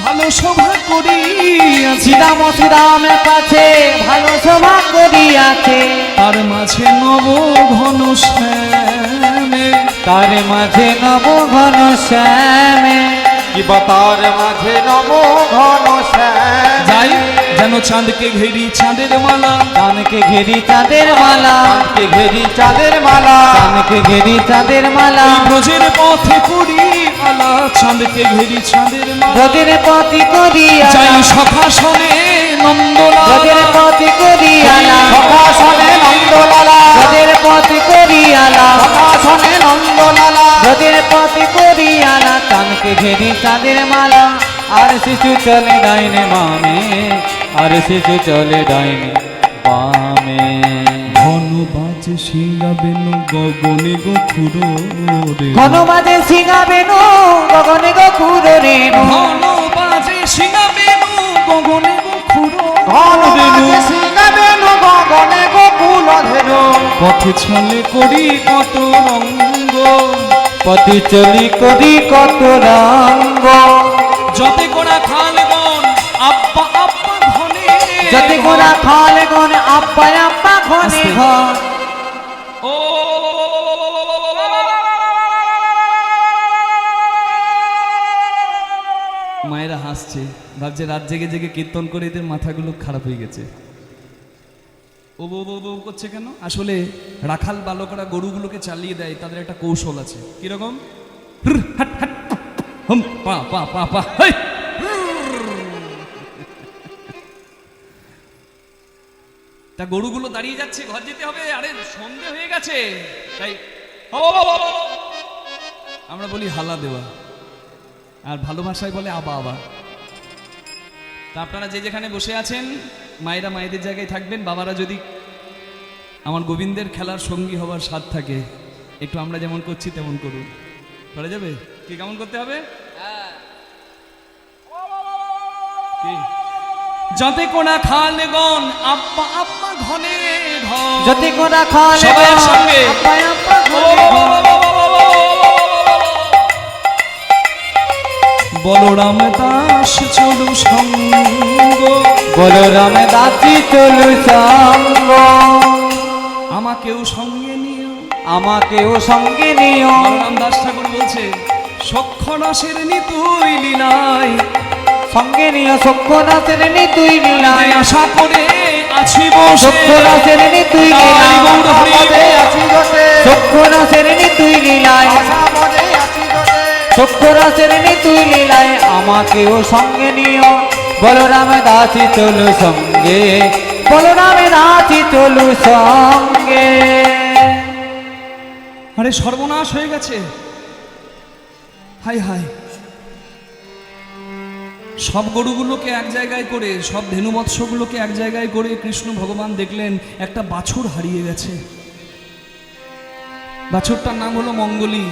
ভালো শোভা করিয়াছে, শ্রীরাম সুদামে পাছে ভালো শোভা করিয়াছে তার মাঝে নব ঘন শ্যামে, তার মাঝে নব ঘন শ্যামে কি বা তার মাঝে নব ঘন শ্যামে যাই যেন চাঁদকে ঘেরি চাঁদের মালা, চাঁদকে ঘেরি চাঁদের মালা চাঁদকে ঘেরি চাঁদের মালা চাঁদকে ঘেরি চাঁদের মালা এই ব্রজের পথে করি আলা, চাঁদকে ঘেরি চাঁদের মালা, ব্রজের পথি করিয়া যাই সখাসনে নন্দলালা, ব্রজের পথি করিয়ালা সখাসনে নন্দলালা ব্রজের পথি করিয়ালা সখাসনে নন্দলালা ব্রজের পথি করিয়ালা চাঁদকে ঘেরি চাঁদের মালা আর শিশু চলে ডাইনে বামে, আর শিশু চলে ডাইনে বামে। ঘন বাজে সিঙ্গা বেনু গগনে গো খুড়ো রে, ঘন বাজে সিঙা বেনু গগনে গো খুড়ো রেণু। ঘন বাজে সিঙ্গা বেনু গগনে গো খুড়ো ঘন রেণু। বাজে সিঙ্গা বেনু গগনে গোকুল ধেনু। পথে চলে করি কত রঙ্গ, পথে চলি করি কত রঙ্গ। যতে গোড়া খালগন আব্বা আব্বা ঘনে, যতে গোড়া খাল গন আব্বা আব্বা ঘনে আস্তে। ঘন। ও মায়েরা হাসছে, ভাবছে রাত জেগে জেগে কীর্তন করে এদের মাথাগুলো খারাপ হয়ে গেছে। ও বউ বউ বউ করছে কেন? আসলে রাখাল বালকরা গরুগুলোকে চালিয়ে দেয়, তাদের একটা কৌশল আছে। কিরকম? পা পা পা পা, হেই! তা গরুগুলো দাঁড়িয়ে যাচ্ছে, ঘর যেতে হবে, আরে সন্ধে হয়ে গেছে, তাই আমরা বলি হালা দেওয়া, আর ভালোবাসায় বলে আবা আবা। তা আপনারা যে যেখানে বসে আছেন, মায়েরা মায়েদের জায়গায় থাকবেন, বাবারা যদি আমার গোবিন্দের খেলার সঙ্গী হওয়ার স্বাদ থাকে, একটু আমরা যেমন করছি তেমন করুন। করা যাবে কি? কেমন করতে হবে? কি? যতে কোনা খালগন আব্বা আব্বা ঘনে ঘন, যতে গোড়া খাল সবাই গন একসঙ্গে। আব্বা আব্বা ঘনে ঘন। বলরাম দাস চলু সঙ্গ, বলরাম দাসী চলু সঙ্গ। আমাকেও সঙ্গে নিও। আমাকেও সঙ্গে নিও। বলরাম দাস ঠাকুর বলছে, সক্ষণাসের নিতুই লীলায়, সঙ্গে নিও সক্ষনাথের নিতুই লীলায়। যে আশা করে আছি বসে, সক্ষনাথের নিতুই তাই লীলায়। গৌর হরি পদে আছি জোটে, সক্ষনাথের নিতুই লীলায়। আশা পদে আছি জোটে। সক্ষনাথের নিতুই লীলায়। আমাকেও সঙ্গে নিও। বলরাম দাসী চলু সঙ্গে, বলরাম দাসী চলু সঙ্গে। আরে সর্বনাশ হয়ে গেছে, হাই হাই। সব গরুগুলোকে এক জায়গায় করে, সব ধেনুবৎসগুলোকে এক জায়গায় করে কৃষ্ণ ভগবান দেখলেন একটা বাছুর হারিয়ে গেছে। বাছুরটার নাম হলো মঙ্গলী।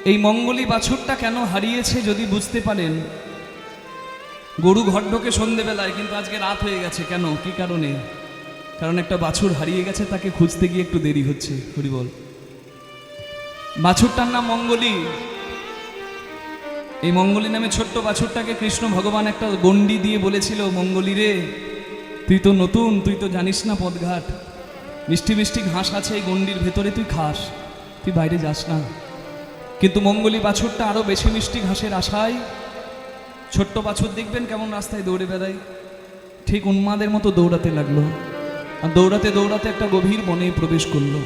এই মঙ্গলী বাছুরটা কেন হারিয়েছে যদি বুঝতে পারেন, গরু ঘর ঢোকে সন্ধেবেলায়, কিন্তু আজকে রাত হয়ে গেছে। কেন? কি কারণে? কারণ একটা বাছুর হারিয়ে গেছে, তাকে খুঁজতে গিয়ে একটু দেরি হচ্ছে। হরি বল। বাছুরটার নাম মঙ্গলী। এই মঙ্গলী নামে ছোট্ট বাছুরটাকে কৃষ্ণ ভগবান একটা গণ্ডি দিয়ে বলেছিল, মঙ্গলী রে, তুই তো নতুন, তুই তো জানিস না পথঘাট, মিষ্টি মিষ্টি ঘাস আছে এই গণ্ডির ভেতরে, তুই খাস, তুই বাইরে যাস না। কিন্তু মঙ্গলী বাছুরটা আরো বেশি মিষ্টি ঘাসের আশায়, ছোট্ট বাছুর দেখবেন কেমন রাস্তায় দৌড়ে বেড়ায়, ঠিক উন্মাদের মতো দৌড়াতে লাগলো। আর দৌড়াতে দৌড়াতে একটা গভীর বনে প্রবেশ করলো।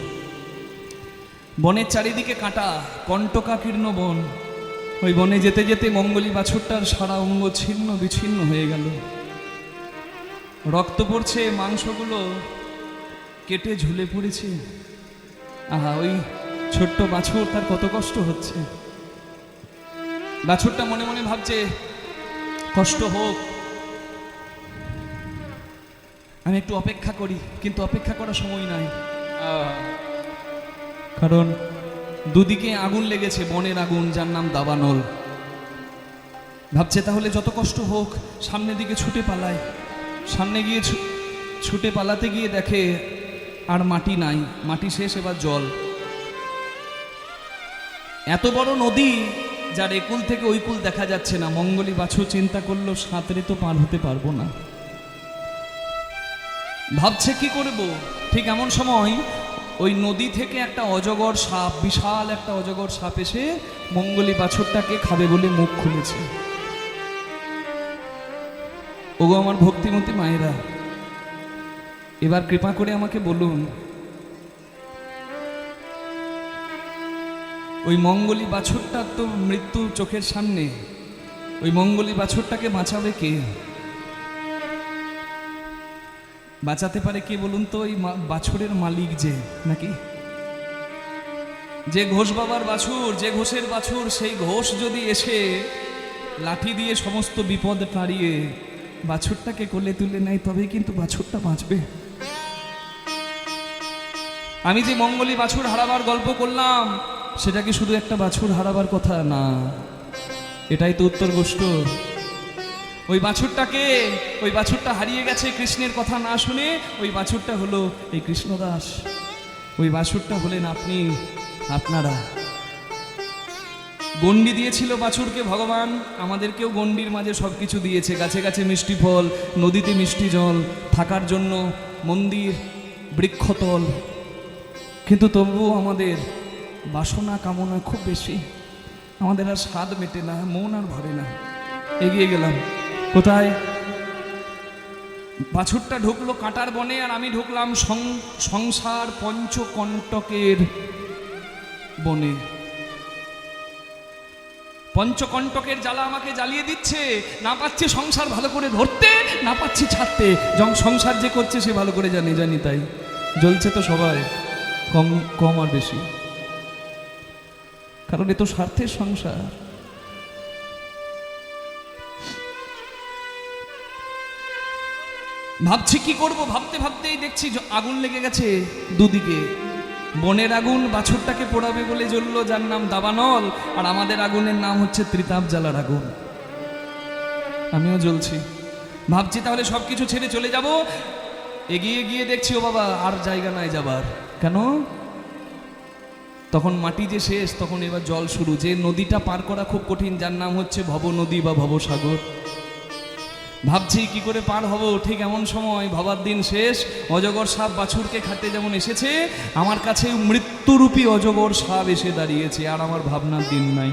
বনের চারিদিকে কাঁটা, কণ্টকাকীর্ণ বন। ওই বনে যেতে যেতে মঙ্গলী বাছুরটার সারা অঙ্গ ছিন্ন বিচ্ছিন্ন হয়ে গেল, রক্ত পড়ছে, মাংসগুলো কেটে ঝুলে পড়েছে। আহা, ওই ছোট্ট বাছুর, তার কত কষ্ট হচ্ছে। বাছুরটা মনে মনে ভাবছে, কষ্ট হোক, আমি একটু অপেক্ষা করি। কিন্তু অপেক্ষা করার সময় নাই, কারণ দুদিকে আগুন লেগেছে, বনের আগুন, যার নাম দাবানল। ভাবছে তাহলে যত কষ্ট হোক, সামনের দিকে ছুটে পালায়। সামনে গিয়ে ছুটে পালাতে গিয়ে দেখে আর মাটি নাই, মাটি শেষ, এবার জল। এত বড় নদী, যার একুল থেকে ওই কুল দেখা যাচ্ছে না। মঙ্গলী বাছুর চিন্তা করলো, সাঁতরে তো পার হতে পারবো না। ভাবছে কি করব। ঠিক এমন সময় ওই নদী থেকে একটা অজগর সাপ, বিশাল একটা অজগর সাপ এসে মঙ্গলী বাছুরটাকে খাবে বলে মুখ খুলেছে। ওগো আমার ভক্তিমতী মায়েরা, এবার কৃপা করে আমাকে বলুন, ওই মঙ্গলী বাছুরটার তো মৃত্যু চোখের সামনে, ওই মঙ্গলী বাছুরটাকে বাঁচাবে কে? বাঁচাতে পারে কে বলুন তো? ওই বাছুরের মালিক যে, নাকি যে ঘোষ বাবার বাছুর, যে ঘোষের বাছুর, সেই ঘোষ যদি এসে লাঠি দিয়ে সমস্ত বিপদ তাড়িয়ে বাছুরটাকে কোলে তুলে নেয়, তবেই কিন্তু বাছুরটা বাঁচবে। আমি যে মঙ্গলী বাছুর হারাবার গল্প করলাম, সেটা কি শুধু একটা বাছুর হারাবার কথা না, এটাই তো উত্তর গোষ্ঠ। ওই বাছুরটাকে, ওই বাছুরটা হারিয়ে গেছে কৃষ্ণের কথা না শুনে। ওই বাছুরটা হলো এই কৃষ্ণদাস, ওই বাছুরটা হলেন আপনি, আপনারা। গণ্ডি দিয়েছিল বাছুরকে ভগবান, আমাদেরকেও গণ্ডির মাঝে সব কিছু দিয়েছে। গাছে গাছে মিষ্টি ফল, নদীতে মিষ্টি জল, থাকার জন্য মন্দির, বৃক্ষতল। কিন্তু তবুও আমাদের বাসনা কামনা খুব বেশি, আমাদের আর স্বাদ মেটে না, মন আর ভরে না। এগিয়ে গেলাম কোথায়? বাছুরটা ঢুকলো কাঁটার বনে, আর আমি ঢুকলাম সংসার পঞ্চকণ্টকের বনে। পঞ্চকণ্টকের জ্বালা আমাকে জ্বালিয়ে দিচ্ছে, না পাচ্ছি সংসার ভালো করে ধরতে, না পাচ্ছি ছাড়তে। সংসার যে করছে সে ভালো করে জানি, তাই জ্বলছে তো সবাই, কম কম আর বেশি, কারণ এ তো স্বার্থের সংসার। ভাবছি কি করব, ভাবতে ভাবতেই দেখছি আগুন লেগে গেছে দুদিকে। বনের আগুন বাছুরটাকে পোড়াবে বলে জ্বললো, যার নাম দাবানল, আর আমাদের আগুনের নাম হচ্ছে ত্রিতাপ জ্বালার আগুন। আমিও জ্বলছি, ভাবছি তাহলে সবকিছু ছেড়ে চলে যাব। এগিয়ে গিয়ে দেখছি ও বাবা, আর জায়গা নাই যাবার। কেন? তখন মাটি যে শেষ, তখন এবার জল শুরু। যে নদীটা পার করা খুব কঠিন, যার নাম হচ্ছে ভব নদী বা ভবসাগর। ভাবছি কি করে পার হব, ঠিক এমন সময় ভবার দিন শেষ। অজগর সাপ বাছুরকে খাটতে যেমন এসেছে, আমার কাছে মৃত্যুরূপী অজগর সাপ এসে দাঁড়িয়েছে, আর আমার ভাবনার দিন নাই।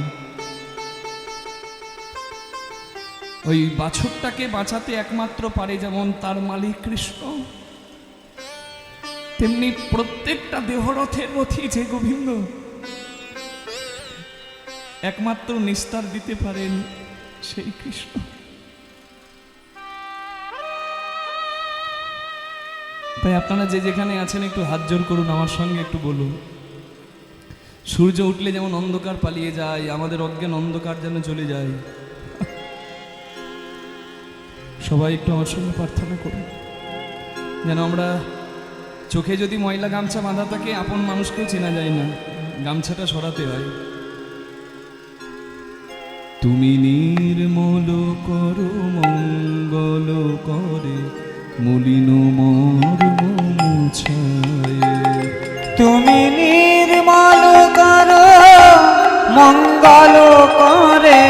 ওই বাছুরটাকে বাঁচাতে একমাত্র পারে যেমন তার মালিক কৃষ্ণ, তেমনি প্রত্যেকটা দেহরথের রথী যে গোবিন্দ, একমাত্র নিস্তার দিতে পারেন সেই কৃষ্ণ। তাই আপনারা যে যেখানে আছেন একটু হাত জোর করুন, আমার সঙ্গে একটু বলুন, সূর্য উঠলে যেমন অন্ধকার পালিয়ে যায়, আমাদের অজ্ঞান অন্ধকার যেন চলে যায়। সবাই একটু আমার সঙ্গে প্রার্থনা করুন, যেন আমরা, চোখে যদি ময়লা গামছা বাঁধা থাকে, আপন মানুষকেও চেনা যায় না, গামছাটা সরাতে হয়। তুমি নির্মল করো মঙ্গল করে, মলিন মর্ম মুছায়। তুমি নির্মল করো মঙ্গল করে,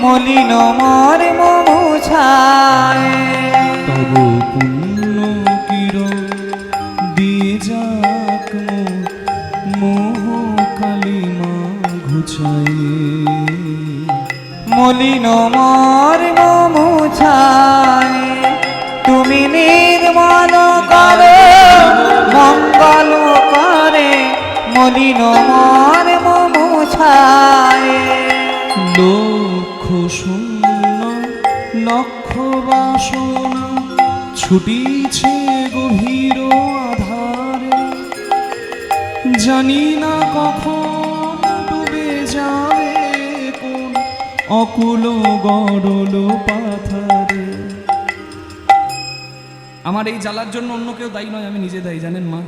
মলিন মর্ম মুছায়। তব পুণ্য কিরণ দিয়ে যাক মোহ কালিমা ঘুচায়। মলিন মর্ম মুছায়। তুমি নির্মল করে মঙ্গল করে, মলিন মর্ম মুছায়। লক্ষ শূন্য লক্ষ বাসনা ছুটিছে গভীর আধারে, জানি না কখন ডুবে যাবে কোন অকুল গড়ল পাথারে। আমার এই জ্বালার জন্য অন্য কেউ দায়ী নয়, আমি নিজে দায়ী, জানেন মা।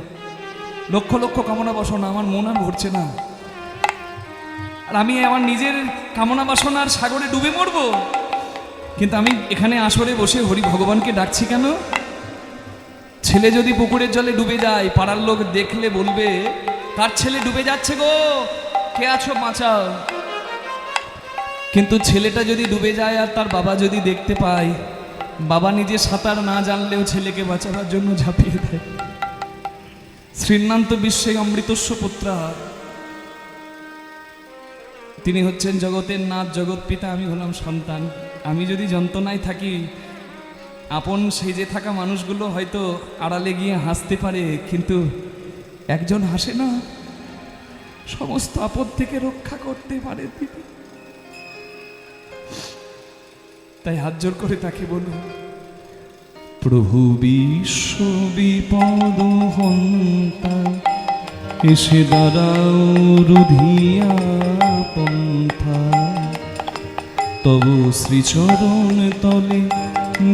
লক্ষ লক্ষ কামনা বাসনা, আমার মন আর ভরছে না, আর আমি আমার নিজের কামনা বাসনার সাগরে ডুবে মরব। কিন্তু আমি এখানে আসরে বসে হরি ভগবানকে ডাকছি কেন? ছেলে যদি পুকুরের জলে ডুবে যায়, পাড়ার লোক দেখলে বলবে তার ছেলে ডুবে যাচ্ছে গো, কে আছো বাঁচাও। কিন্তু ছেলেটা যদি ডুবে যায় আর তার বাবা যদি দেখতে পায়, বাবা নিজে সাঁতার না জানলেও ছেলেকে বাঁচাবার জন্য ঝাঁপিয়ে দেয়। শ্রীনান্ত বিশ্বে অমৃতস্ব পুত্রা, তিনি হচ্ছেন জগতের নাথ, জগৎ পিতা, আমি হলাম সন্তান। আমি যদি যন্ত্রণায় থাকি, আপন সেজে থাকা মানুষগুলো হয়তো আড়ালে গিয়ে হাসতে পারে, কিন্তু একজন হাসে না, সমস্ত আপদ থেকে রক্ষা করতে পারে তিনি। তাই হাত জোর করে তাকে বলুন, প্রভু বিশ্ব বিপদ হন্তা, এসে দাঁড়াও রুধিয়া পন্থা। তব শ্রীচরণ তলে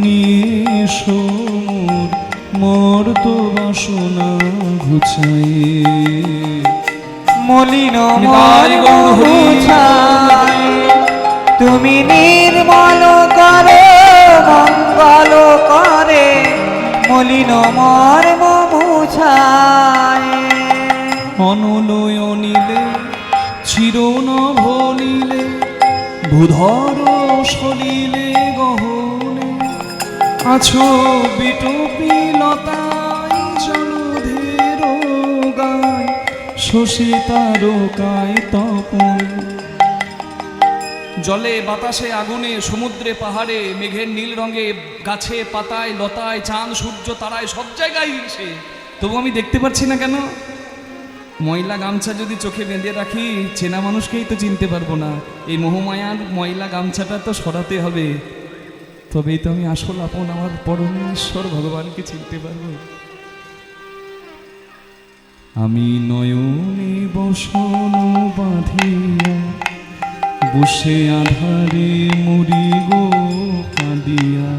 নিয়ে সোর মর্ত বাসনা ঘুচাই। মলিন নিতাই গৌর হরি। মুছায় তুমি নির্মল করে মঙ্গল করে মলিন মর্ম মুছায়। অনলয়নিলে চিরনভ নীলে ভূধর সলিলে গহনে আছো বিটপি লতায় জলধের গায় শশী তারকায় তপন। জলে বাতাসে আগুনে সমুদ্রে পাহাড়ে মেঘের নীল রঙে গাছে পাতায় লতায় চাঁদ সূর্য তারায় সব জায়গায় সে, তবু আমি দেখতে পাচ্ছি না কেন? ময়লা গামছা যদি চোখে বেঁধে রাখি চেনা মানুষকেই তো চিনতে পারবো না। এই মোহমায়ার ময়লা গামছাটা তো সরাতে হবে, তবেই তো আমি আসল আপন আমার পরমেশ্বর ভগবানকে চিনতে পারবো। আমি নয়নে বসন বাঁধিয়া বসে আধারে মরি গো কাঁদিয়া।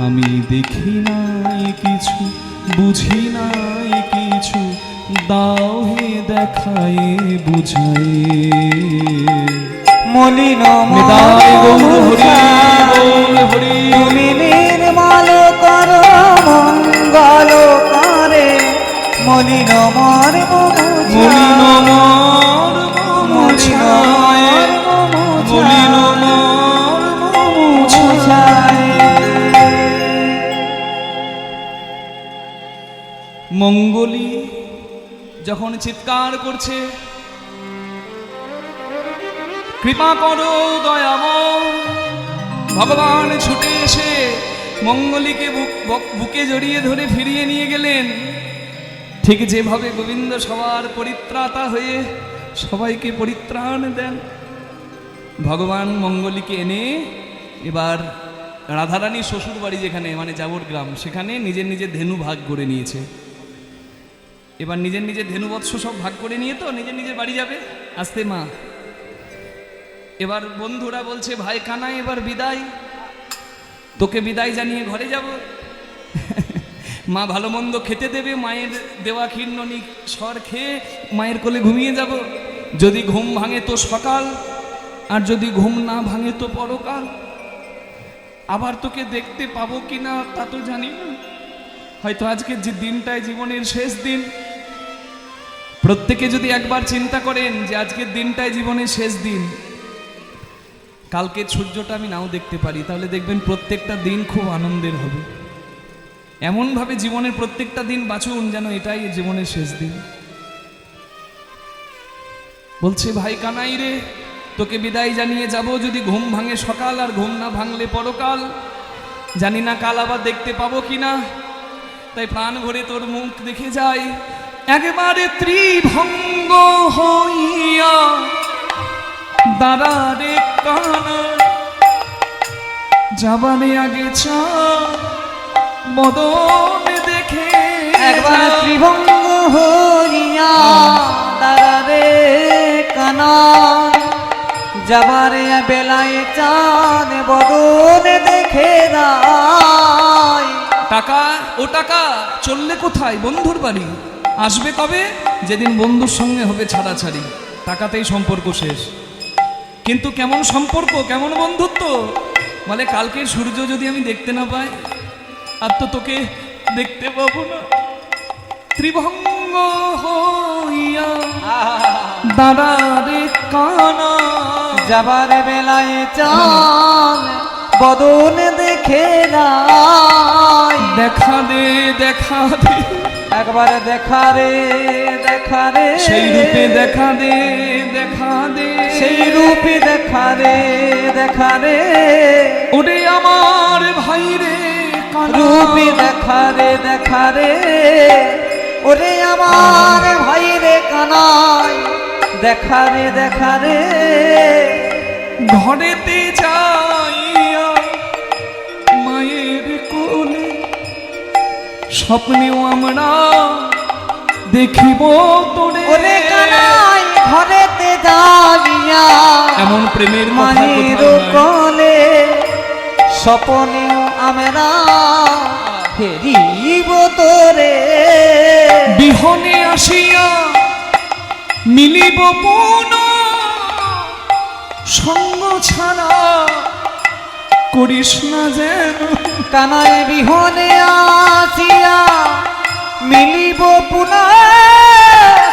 আমি দেখি নাই কিছু বুঝি নাই কিছু দাও হে দেখায়ে বুঝায়ে। মলিন নিতাই গৌর হরি বল হরি। তুমি নির্মল করো মঙ্গল করে মলিন মর্ম মলিন মুছায়। মর্ম মুছায় মলিন মর্ম মুছায়। মঙ্গলী যখন চিৎকার করছে কৃপা করো দয়াময়, ভগবান ছুটে এসে মঙ্গলীকে বুকে জড়িয়ে ধরে ফিরিয়ে নিয়ে গেলেন। ঠিক যেভাবে গোবিন্দ সবার পরিত্রাতা হয়ে সবাইকে পরিত্রাণ দেন, ভগবান মঙ্গলীকে এনে এবার রাধারানীর শ্বশুর বাড়ি যেখানে মানে যাবর গ্রাম, সেখানে নিজের নিজের ধেনু ভাগ করে নিয়েছে। এবার নিজের নিজের ধেনু বৎস সব ভাগ করে নিয়ে তো নিজের নিজের বাড়ি যাবে। আসতে মা, এবার বন্ধুরা বলছে ভাই কানাই এবার বিদায়, তোকে বিদায় জানিয়ে ঘরে যাব। মা ভালো মন্দ খেতে দেবে, মায়ের দেওয়া ক্ষীর্ণনি সর খেয়ে মায়ের কোলে ঘুমিয়ে যাব। যদি ঘুম ভাঙে তো সকাল, আর যদি ঘুম না ভাঙে তো পরকাল। আবার তোকে দেখতে পাবো কিনা তা তো জানি না, হয়তো আজকের যে দিনটাই জীবনের শেষ দিন। প্রত্যেকে যদি একবার চিন্তা করেন যে আজকের দিনটাই জীবনের শেষ দিন, কালকের সূর্যটা আমি নাও দেখতে পারি, তাহলে দেখবেন প্রত্যেকটা দিন খুব আনন্দের হবে। এমনভাবে জীবনের প্রত্যেকটা দিন বাঁচুন যেন এটাই জীবনের শেষ দিন। বলছে ভাই কানাই রে, তোকে বিদায় জানিয়ে যাব, যদি ঘুম ভাঙে সকাল আর ঘুম না ভাঙলে পরকাল। জানি না কাল আবার দেখতে পাবো কিনা, তাই প্রাণ ভরে তোর মুখ দেখে যাই। একেবারে ত্রিভঙ্গ হইয়া দাঁড়ারে কানা, যাবারে আগে চা বদন দেখে একবার ত্রিভঙ্গ হইয়া দাঁড়ারে কানা, যাবারে বেলায় চাঁদ বদন দেখে দায়। টাকা ও টাকা চললে কোথায়? বন্ধুর বাড়ি। আসবে কবে? যেদিন বন্ধুর সঙ্গে হবে ছাড়াছাড়ি, টাকাতেই সম্পর্ক শেষ। কিন্তু কেমন সম্পর্ক, কেমন বন্ধুত্ব? বলে কালকের সূর্য যদি আমি দেখতে না পাই, আর তো তোকে দেখতে পাবো না। ত্রিভঙ্গ হইয়া দাঁড়ারে কানা, যাবার বেলায় চাঁদ বদন দেখে দায়। দেখা দে দেখা দে, একবার দেখা রে দেখা রে, সেই রূপে দেখা দে দেখা দে, সেই রূপে দেখা রে দেখা রে, ওরে আমার ভাই রে কানা। রূপে দেখা রে দেখা রে, ওরে আমার ভাই রে কানাই, দেখা রে দেখা রে। ঘরেতে যাইয়া মায়ের কোলে স্বপ্নেও আমরা দেখিব তোরে। ওরে কানাই ঘরেতে যাবিয়া এমন প্রেমের কথা মায়ের কোথাও নাই। কোলে স্বপনে আমরা ফেরিব তোরে বিহনে আসিয়া মিলিব পুন সঙ্গ ছাড়া করিস না যেন। কানায় বিহনে আসিয়া মিলিব পুনঃ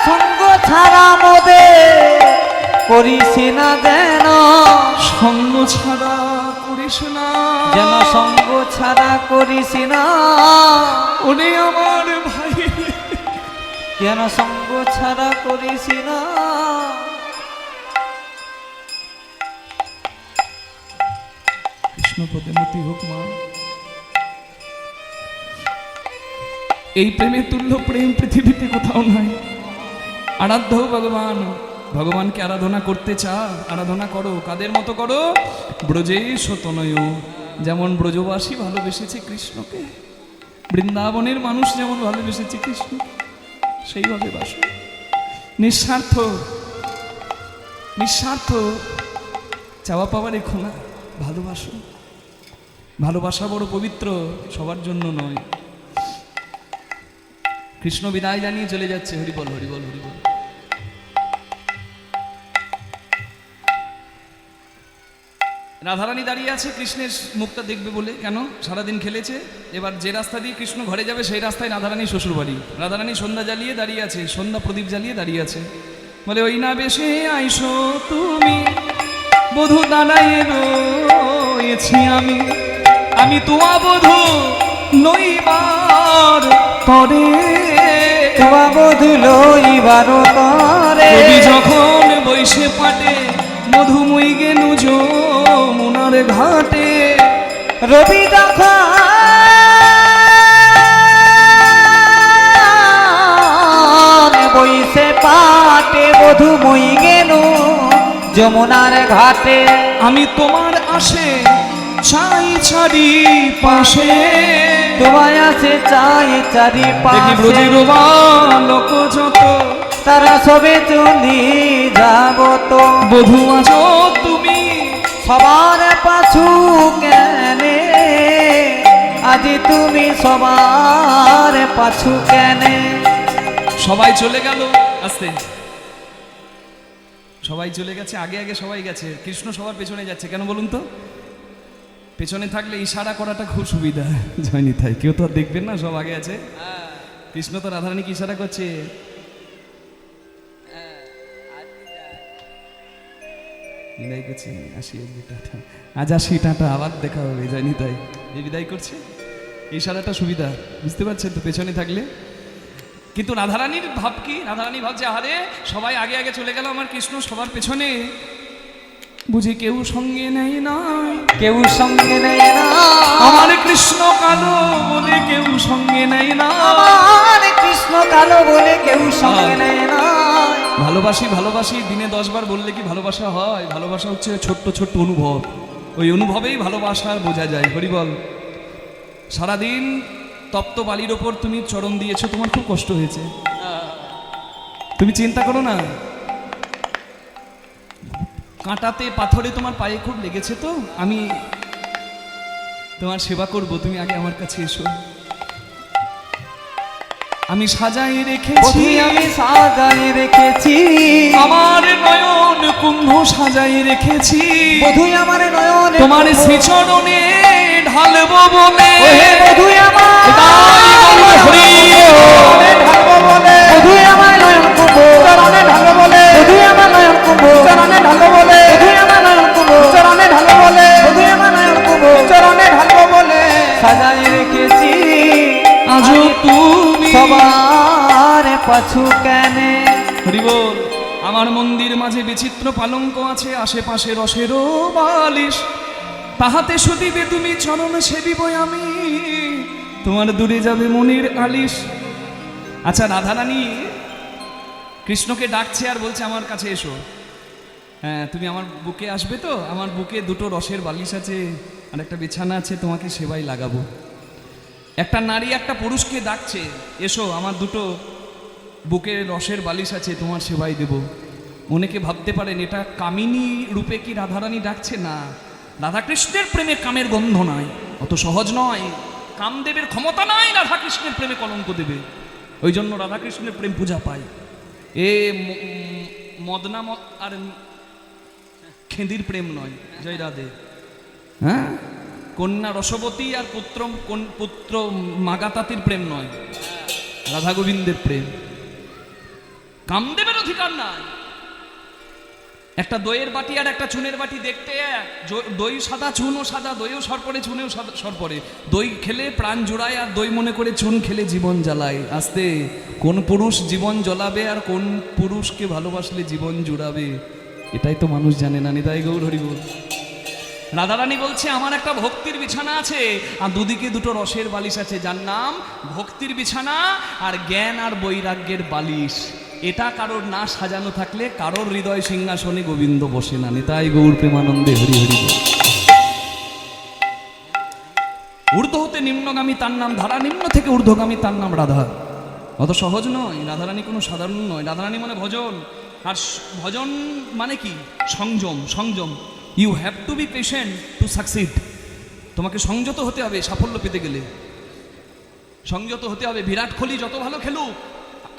সঙ্গ ছাড়া মোদে করিস না যেন সঙ্গ ছাড়া করিস না যেন সঙ্গ ছাড়া করিস না ওরে আমার ভাই যেন সঙ্গ ছাড়া করিস না কৃষ্ণ পদে মতি হোক মা। এই প্রেমের তুল্য প্রেম পৃথিবীতে কোথাও নাই। আরাধ্য ভগবান, ভগবানকে আরাধনা করতে চাও, আরাধনা করো। কাদের মতো করো? ব্রজেশ তনয়, যেমন ব্রজবাসী ভালোবেসেছে কৃষ্ণকে, বৃন্দাবনের মানুষ যেমন ভালোবেসেছে কৃষ্ণ, সেইভাবে বাসো। নিঃস্বার্থ, নিঃস্বার্থ চাওয়া পাওয়া রেখো না, ভালোবাসো। ভালোবাসা বড় পবিত্র, সবার জন্য নয়। কৃষ্ণ বিদায় জানিয়ে চলে যাচ্ছে। হরিবল হরিবল হরিবল। রাধারানী দাঁড়িয়ে আছে কৃষ্ণের মুখটা দেখবে বলে। কেন? সারাদিন খেলেছে, এবার যে রাস্তা দিয়ে কৃষ্ণ ঘরে যাবে সেই রাস্তায় রাধারানী শ্বশুর বাড়ি। রাধারানী সন্ধ্যা জ্বালিয়ে দাঁড়িয়ে আছে, সন্ধ্যা প্রদীপ জ্বালিয়ে দাঁড়িয়ে আছে। বলে ওই না বেশে আইসো তুমি, বধূ দাঁড়ায় রয়েছি আমি, আমি তোমা বধূ নইবার তরে। তোমা বধূ লইবার তরে কবি যখন বৈশে পাটে মধুময়ী গেনু যমুনার ঘাটে। রবি যখন বইসে পাটে বধূ মই গেল যমুনার ঘাটে। আমি তোমার আসে চাই ছাড়ি পাশে, তোমায় আছে চাই চারি দেখি ব্রজের বালক যত, তারা সবে চলি যাব তো। বধূ আছো তুমি সবার পাছু কেনে, আজি তুমি সবার পাছু কেনে। সবাই চলে গেল আস্তে, সবাই চলে গেছে, আগে আগে সবাই গেছে, কৃষ্ণ সবার পেছনে যাচ্ছে। কেন বলুন তো? পেছনে থাকলে ইশারা করাটা খুব সুবিধা। জয়নি তাই কেউ তো আর দেখবেন না, সব আগে আছে। কৃষ্ণ তো রাধারানীকে ইশারা করছে। বিদায় করছে, আসি আজকে টাটা, আজ আসি টাটা, আবার দেখা হবে। জয়নি তাই যে বিদায় করছে, ইশারাটা সুবিধা, বুঝতে পারছেন তো পেছনে থাকলে। কিন্তু রাধারানীর ভাব কি? রাধারানী ভাবছে আরে সবাই আগে আগে চলে গেল, আমার কৃষ্ণ সবার পেছনে, বুঝি কেউ সঙ্গে নেই না, কেউ সঙ্গে নেই না আমার কৃষ্ণ কালো বলে কেউ সঙ্গে নেই না, আমার কৃষ্ণ কালো বলে কেউ সঙ্গে নেই না। ভালোবাসি ভালোবাসি দিনে 10 বার বললে কি ভালোবাসা হয়? ভালোবাসা হচ্ছে ছোট্ট ছোট্ট অনুভব, ওই অনুভবেই ভালোবাসার বোঝা যায়। হরিবল। সারাদিন তপ্ত বালির ওপর তুমি চরণ দিয়েছো, তোমার খুব কষ্ট হয়েছে, তুমি চিন্তা করো না। কাঁটাতে পাথরে তোমার পায়ে খুব লেগেছে, তো আমি তোমার সেবা করব, তুমি আগে আমার কাছে এসো। আমি সাজাই রেখেছি, আমি সাজাই রেখেছি, আমার নয়ন কুম্ভ সাজাই রেখেছি, বধুই আমার নয়ন তোমার শ্রীচরণে ঢালব বলে, বধুই আমার বধুই আমার নয়ন কুম্ভ চরণে ঢালব বলে, বধুই আমার নয়ন কুম্ভ চরণে ঢালব বলে, বধুই আমার নয়ন কুম্ভ চরণে ঢালব বলে, বধুই আমার নয়ন কুম্ভ চরণে ঢালব বলে। সাজাই রেখেছি আজও তুমি সবার পাছু কেনে। হরিবল। আমার মন্দির মাঝে বিচিত্র পালঙ্ক আছে, আশেপাশে রসেরও বালিশ, তাহাতে শুধিবে তুমি চরণ সেবিব আমি, তোমার দূরে যাবে মনির আলিশ। আচ্ছা, রাধারানী কৃষ্ণকে ডাকছে আর বলছে আমার কাছে এসো। হ্যাঁ, তুমি আমার বুকে আসবে তো? আমার বুকে দুটো রসের বালিশ আছে আর একটা বিছানা আছে, তোমাকে সেবাই লাগাবো। একটা নারী একটা পুরুষকে ডাকছে, এসো আমার দুটো বুকে রসের বালিশ আছে, তোমার সেবাই দেব। অনেকে ভাবতে পারেন এটা কামিনী রূপে কি রাধারানী ডাকছে, না, রাধাকৃষ্ণের প্রেমে কামের গন্ধ নাই, অত সহজ নয়। কামদেবের ক্ষমতা নাই রাধাকৃষ্ণের প্রেমে কলঙ্ক দেবে, ওই জন্য রাধাকৃষ্ণের প্রেম পূজা পায়। এ মদনা আর খেদির প্রেম নয়, জয় রাধে। হ্যাঁ, কন্যা রসবতী আর পুত্র মাগাতাতির প্রেম নয়, রাধা গোবিন্দের প্রেম। কামদেবের অধিকার নাই। একটা দইয়ের বাটি আর একটা চুনের বাটি দেখতে এক, দই সাদা চুনও সাদা, দইও সর পড়ে চুনেও সর পড়ে। দই খেলে প্রাণ জোড়ায় আর দই মনে করে চুন খেলে জীবন জ্বালায়। আস্তে, কোন পুরুষ জীবন জ্বলাবে আর কোন পুরুষকে ভালোবাসলে জীবন জুড়াবে, এটাই তো মানুষ জানে না। নিতাই গৌর হরি বল। রাধারানী বলছে আমার একটা ভক্তির বিছানা আছে আর দুদিকে দুটো রসের বালিশ আছে, যার নাম ভক্তির বিছানা আর জ্ঞান আর বৈরাগ্যের বালিশ। এটা কারোর না সাজানো থাকলে কারোর হৃদয় সিংহাসনে গোবিন্দ বসে না। নিতাই গৌর প্রেমানন্দে হরি হরি বল। ঊর্ধ্ব হতে নিম্নগামী তার নাম ধারা, নিম্ন থেকে ঊর্ধ্বগামী তার নাম রাধা। অত সহজ নয়, রাধারানী কোনো সাধারণ নয়। রাধারানী মানে ভজন, আর ভজন মানে কি? সংযম। সংযম, you have to be patient to succeed. তোমাকে সংযত হতে হবে সাফল্য পেতে গেলে, সংযত হতে হবে। বিরাট কোহলি যত ভালো খেলুক,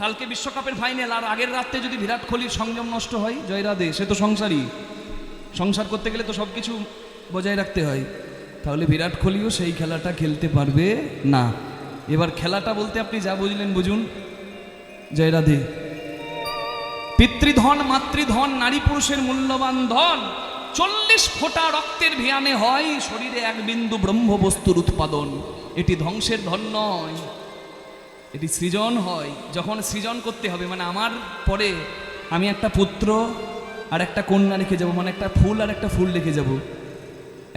কালকে বিশ্বকাপের ফাইনাল আর আগের রাত্রে যদি বিরাট কোহলির সংযম নষ্ট হয়, জয় রাধে, সে তো সংসারী। সংসার করতে গেলে তো সব কিছু বজায় রাখতে হয়, তাহলে বিরাট কোহলিও সেই খেলাটা খেলতে পারবে না। এবার খেলাটা বলতে আপনি যা বুঝলেন বুঝুন, জয় রাধে। পিতৃধন মাতৃধন নারী পুরুষের মূল্যবান ধন, 40 ফোঁটা রক্তের ভিয়ানে হয় শরীরে এক বিন্দু ব্রহ্ম বস্তুর উৎপাদন। এটি ধ্বংসের ধন নয়, এটি সৃজন হয়। যখন সৃজন করতে হবে, মানে আমার পরে আমি একটা পুত্র আর একটা কন্যা রেখে যাব, মানে একটা ফুল আর একটা ফুল রেখে যাব,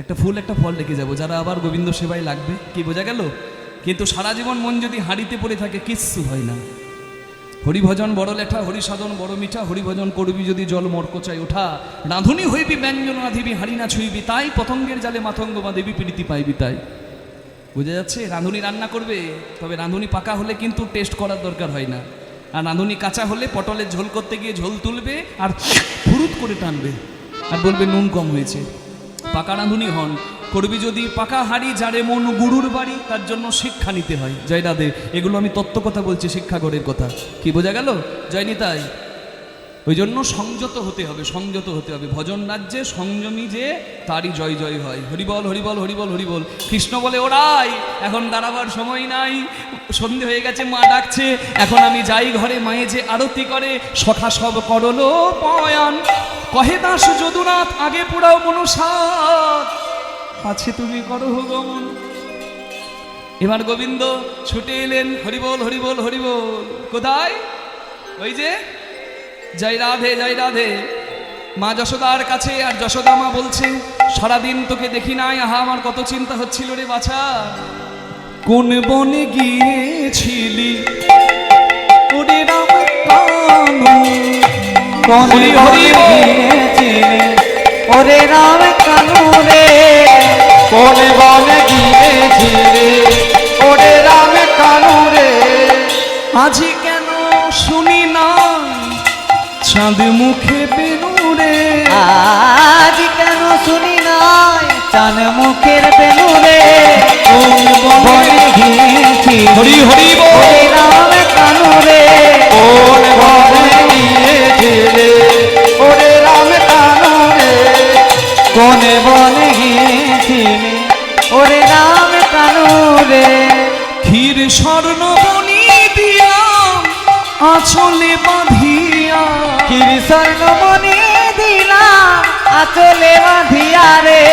একটা ফুল একটা ফল রেখে যাব, যারা আবার গোবিন্দ সেবায় লাগবে। কি বোঝা গেল? কিন্তু সারা জীবন মন যদি হাঁড়িতে পড়ে থাকে কিচ্ছু হয় না। হরিভজন বড় লেঠা, হরিসাধন বড় মিঠা, হরিভজন করবি যদি জল মর্কচায় ওঠা, রাঁধুনি হইবি ব্যঞ্জন রাঁধিবি হাঁড়ি না ছুঁইবি, তাই পতঙ্গের জালে মাতঙ্গ বাঁধিবি প্রীতি পাইবি। তাই বোঝা যাচ্ছে? রাঁধুনি রান্না করবে, তবে রাঁধুনি পাকা হলে কিন্তু টেস্ট করার দরকার হয় না। আর রাঁধুনি কাঁচা হলে পটলের ঝোল করতে গিয়ে ঝোল তুলবে আর ফুরুত করে টানবে আর বলবে নুন কম হয়েছে। পাকা রাঁধুনি হন। করবি যদি পাকা হাঁড়ি, যারে মন গুরুর বাড়ি, তার জন্য শিক্ষা নিতে হয়। জয় রাধে। এগুলো আমি তত্ত্ব কথা বলছি, শিক্ষাগড়ের কথা। কি বোঝা গেল? জয় নিতাই। ওই জন্য সংযত হতে হবে, সংযত হতে হবে। ভজন রাজ্যে সংযমী যে, তারই জয় জয় হয়। হরিবল হরিবল হরিবল হরিবল। কৃষ্ণ বলে ওরাই এখন দাঁড়াবার সময় নাই, সন্ধে হয়ে গেছে, মা ডাকছে, এখন আমি যাই ঘরে। মায়ে যে আরতি করে, সখা সব করলো পয়ান, কহে দাস যদুনাথ আগে পুরাও মনুষাত, পাছে তুমি করো গমন। এবার গোবিন্দ ছুটে এলেন, হরিবল হরিবল হরিবল। কোথায়? ওই যে জয় রাধে জয় রাধে, মা যশোদার কাছে। আর যশোদা মা বলছে, সারাদিন তোকে দেখি নাই, আহা আমার কত চিন্তা হচ্ছিল রে বাছা। কোন বনে গিয়েছিলি ওরে রাম কানু, কোন হরি হরি বল। গিয়েছিলে ওরে রাম কানু রে, কোন বনে গিয়েছিলে ওরে রাম কানু রে, আজি কেন শুনি না চাঁদ মুখে বেনুরে, আজ কেন শুনি নাই চান মুখের বেনুরে। কোন বনে গিয়েছি হরি হরি বল। ওরে রাম কানু রে, কোন বনে গিয়েছিলে ওরে রাম কানু রে, কোন বনে গিয়েছিলে ওরে রাম কানু রে। ক্ষীর স্বর্ণবনি দিলাম আঁচলে বাঁধিয়া, ক্ষীর স্বর্ণমণি দিলাম আঁচলে বাঁধিয়া রে,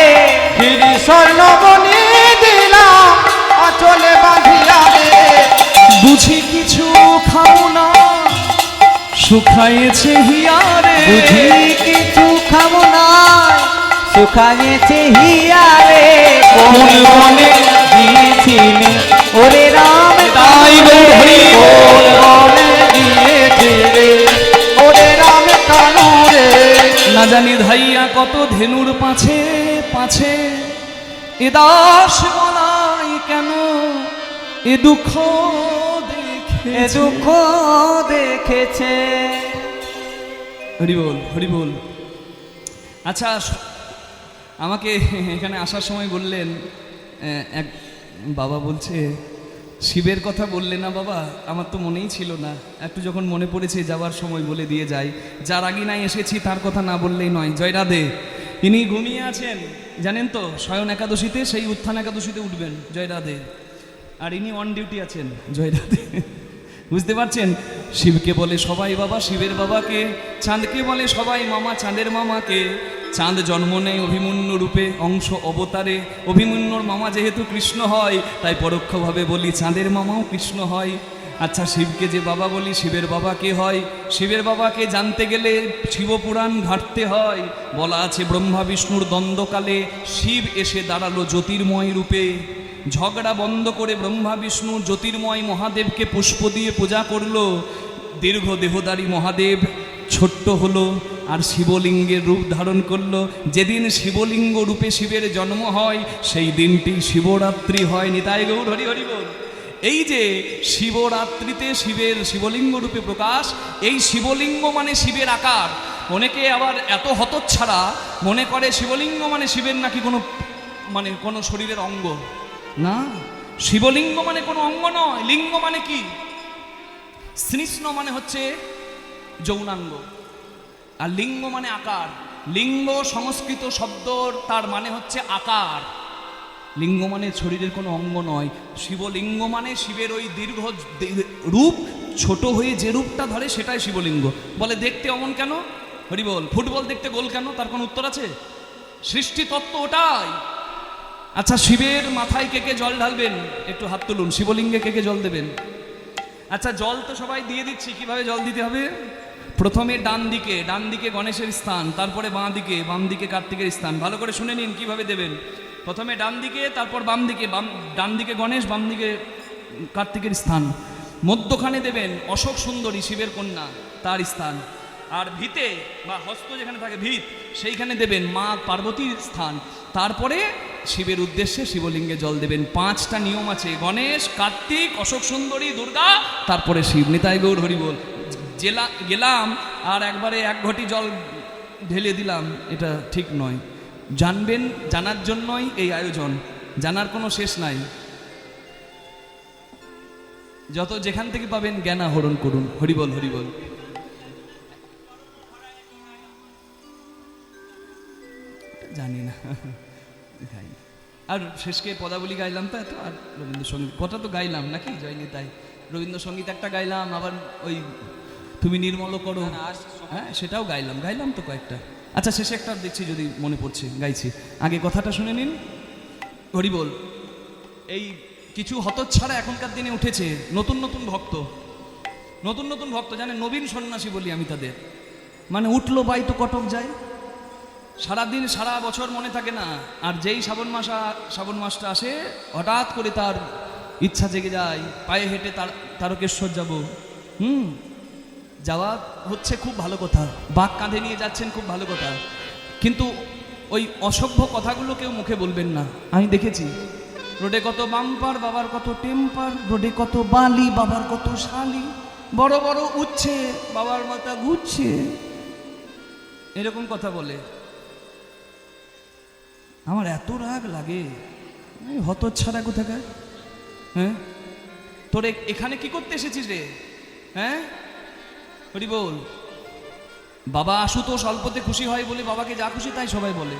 ক্ষীর স্বর্ণমণি দিলাম আঁচলে বাঁধিয়া রে, বুঝি কিছু খাবো না শুকায়েছে হিয়ারে, বুঝি কিছু খাবো না শুকায়েছে হিয়ারে। কোন বনে গিয়েছিলে ওরে রাম তাই গৌর হরি কোন বনে গিয়েছিলে ওরে রাম কানু রে, না জানি ধাইয়া কত ধেনুর পাছে পাছে, এ দাস বলাই কেন এ দুঃখ এ দেখে। দুঃখ দেখেছে। হরি বল, হরি বল। আচ্ছা, আমাকে এখানে আসার সময় বললেন, এক বাবা বলছে, শিবের কথা বললে না বাবা, আমার তো মনেই ছিল না, একটু যখন মনে পড়েছে যাওয়ার সময় বলে দিয়ে যাই। যার আগে নাই এসেছি তার কথা না বললেই নয়। জয় রাধে। ইনি ঘুমিয়ে আছেন জানেন তো, শয়ন একাদশীতে, সেই উত্থান একাদশীতে উঠবেন। জয় রাধে। আর ইনি অন ডিউটি আছেন। জয় রাধে। বুঝতে পারছেন? শিবকে বলে সবাই বাবা, শিবের বাবাকে। চাঁদকে বলে সবাই মামা, চাঁদের মামাকে। চাঁদ জন্ম নেয় অভিমন্যু রূপে, অংশ অবতারে। অভিমন্যুর মামা যেহেতু কৃষ্ণ হয়, তাই পরোক্ষভাবে বলি চাঁদের মামাও কৃষ্ণ হয়। আচ্ছা, শিবকে যে বাবা বলি, শিবের বাবা কে হয়? শিবের বাবাকে জানতে গেলে শিবপুরাণ ঘাঁটতে হয়। বলা আছে ব্রহ্মা বিষ্ণুর দ্বন্দ্বকালে শিব এসে দাঁড়ালো জ্যোতির্ময় রূপে। ঝগড়া বন্ধ করে ব্রহ্মা বিষ্ণু জ্যোতির্ময় মহাদেবকে পুষ্প দিয়ে পূজা করলো। দীর্ঘ দেহধারী মহাদেব ছোট্ট হলো আর শিবলিঙ্গের রূপ ধারণ করলো। যেদিন শিবলিঙ্গ রূপে শিবের জন্ম হয়, সেই দিনটি শিবরাত্রি হয়। নিতাই গৌর হরি হরি বল। এই যে শিবরাত্রিতে শিবের শিবলিঙ্গ রূপে প্রকাশ, এই শিবলিঙ্গ মানে শিবের আকার। অনেকে আবার এত হতচ্ছাড়া মনে করে শিবলিঙ্গ মানে শিবের নাকি কোনো শরীরের অঙ্গ। না, শিবলিঙ্গ মানে কোনো অঙ্গ নয়। লিঙ্গ মানে কি? শ্রীষ্ণ মানে হচ্ছে যৌনাঙ্গ, আর লিঙ্গ মানে আকার। লিঙ্গ সংস্কৃত শব্দ, তার মানে হচ্ছে আকার। লিঙ্গ মানে শরীরের কোনো অঙ্গ নয়। শিবলিঙ্গ মানে শিবের ওই দীর্ঘ রূপ, ছোট হয়ে যে রূপটা ধরে সেটাই শিবলিঙ্গ। বলে দেখতে অমন কেন? হরি বল। ফুটবল দেখতে গোল কেন? তার কোনো উত্তর আছে? সৃষ্টি তত্ত্ব ওটাই। আচ্ছা, শিবের মাথায় কে কে জল ঢালবেন? একটু হাত তুলুন। শিবলিঙ্গে কে কে জল দেবেন? আচ্ছা, জল তো সবাই দিয়ে দিচ্ছি। কিভাবে জল দিতে হবে? প্রথমে ডান দিকে গণেশের স্থান, তারপরে বাম দিকে কার্তিকের স্থান। ভালো করে শুনে নিন কিভাবে দেবেন। প্রথমে ডান দিকে, তারপর বাম দিকে। ডান দিকে গণেশ, বাম দিকে কার্তিকের স্থান। মধ্যখানে দেবেন অশোক সুন্দরী, শিবের কন্যা, তার স্থান। আর ভিতে বা হস্ত যেখানে থাকে ভিত, সেইখানে দেবেন মা পার্বতীর স্থান। তারপরে শিবের উদ্দেশ্যে শিবলিঙ্গে জল দেবেন। 5টা নিয়ম আছে: গণেশ, কার্তিক, অশোক সুন্দরী, দুর্গা, তারপরে শিব। নিতাই গৌর হরি বল। গেলাম আর একবারে 1 ঘটি জল ঢেলে দিলাম, এটা ঠিক নয়। জানবেন, জানার জন্যই এই আয়োজন, জানার কোনো শেষ নাই। যত যেখান থেকে পাবেন জ্ঞান আহরণ করুন। হরি বল, হরি বল। জানি না, আর শেষকে পদাবলী গাইলাম তো এত, আর রবীন্দ্রসঙ্গীত কটা তো গাইলাম নাকি? জয়নি তাই রবীন্দ্রসঙ্গীত একটা গাইলাম, আবার ওই তুমি নির্মল করো, হ্যাঁ সেটাও গাইলাম তো কয়েকটা। আচ্ছা, শেষে একটা দেখছি যদি মনে পড়ছে, গাইছি। আগে কথাটা শুনে নিন। হরি বল। এই কিছু হতচ্ছাড়া এখনকার দিনে উঠেছে, নতুন নতুন ভক্ত জানেন, নবীন সন্ন্যাসী বলি আমি তাদের। মানে উঠলো বাই তো কটক যায়, সারাদিন সারা বছর মনে থাকে না, আর যেই শ্রাবণ মাসটা আসে হঠাৎ করে তার ইচ্ছা জেগে যায়, পায়ে হেঁটে তারকেশ্বর যাব। যাওয়া হচ্ছে খুব ভালো কথা, বাঘ কাঁধে নিয়ে যাচ্ছেন খুব ভালো কথা, কিন্তু ওই অসভ্য কথাগুলো কেউ মুখে বলবেন না। আমি দেখেছি রোডে কত বাম্পার, বাবার কত টেম্পার, রোডে কত বালি, বাবার কত শালি, বড় বড় উচ্ছে, বাবার মাথা ঘুরছে, এরকম কথা বলে। আমার এত রাগ লাগে, হতচ্ছাড়া কোথাকার। হ্যাঁ, তোর এখানে কি করতে এসেছিস রে? হ্যাঁ, হরি বল। বাবা আশুতোষ অল্পতে খুশি হয় বলে বাবাকে যা খুশি তাই সবাই বলে,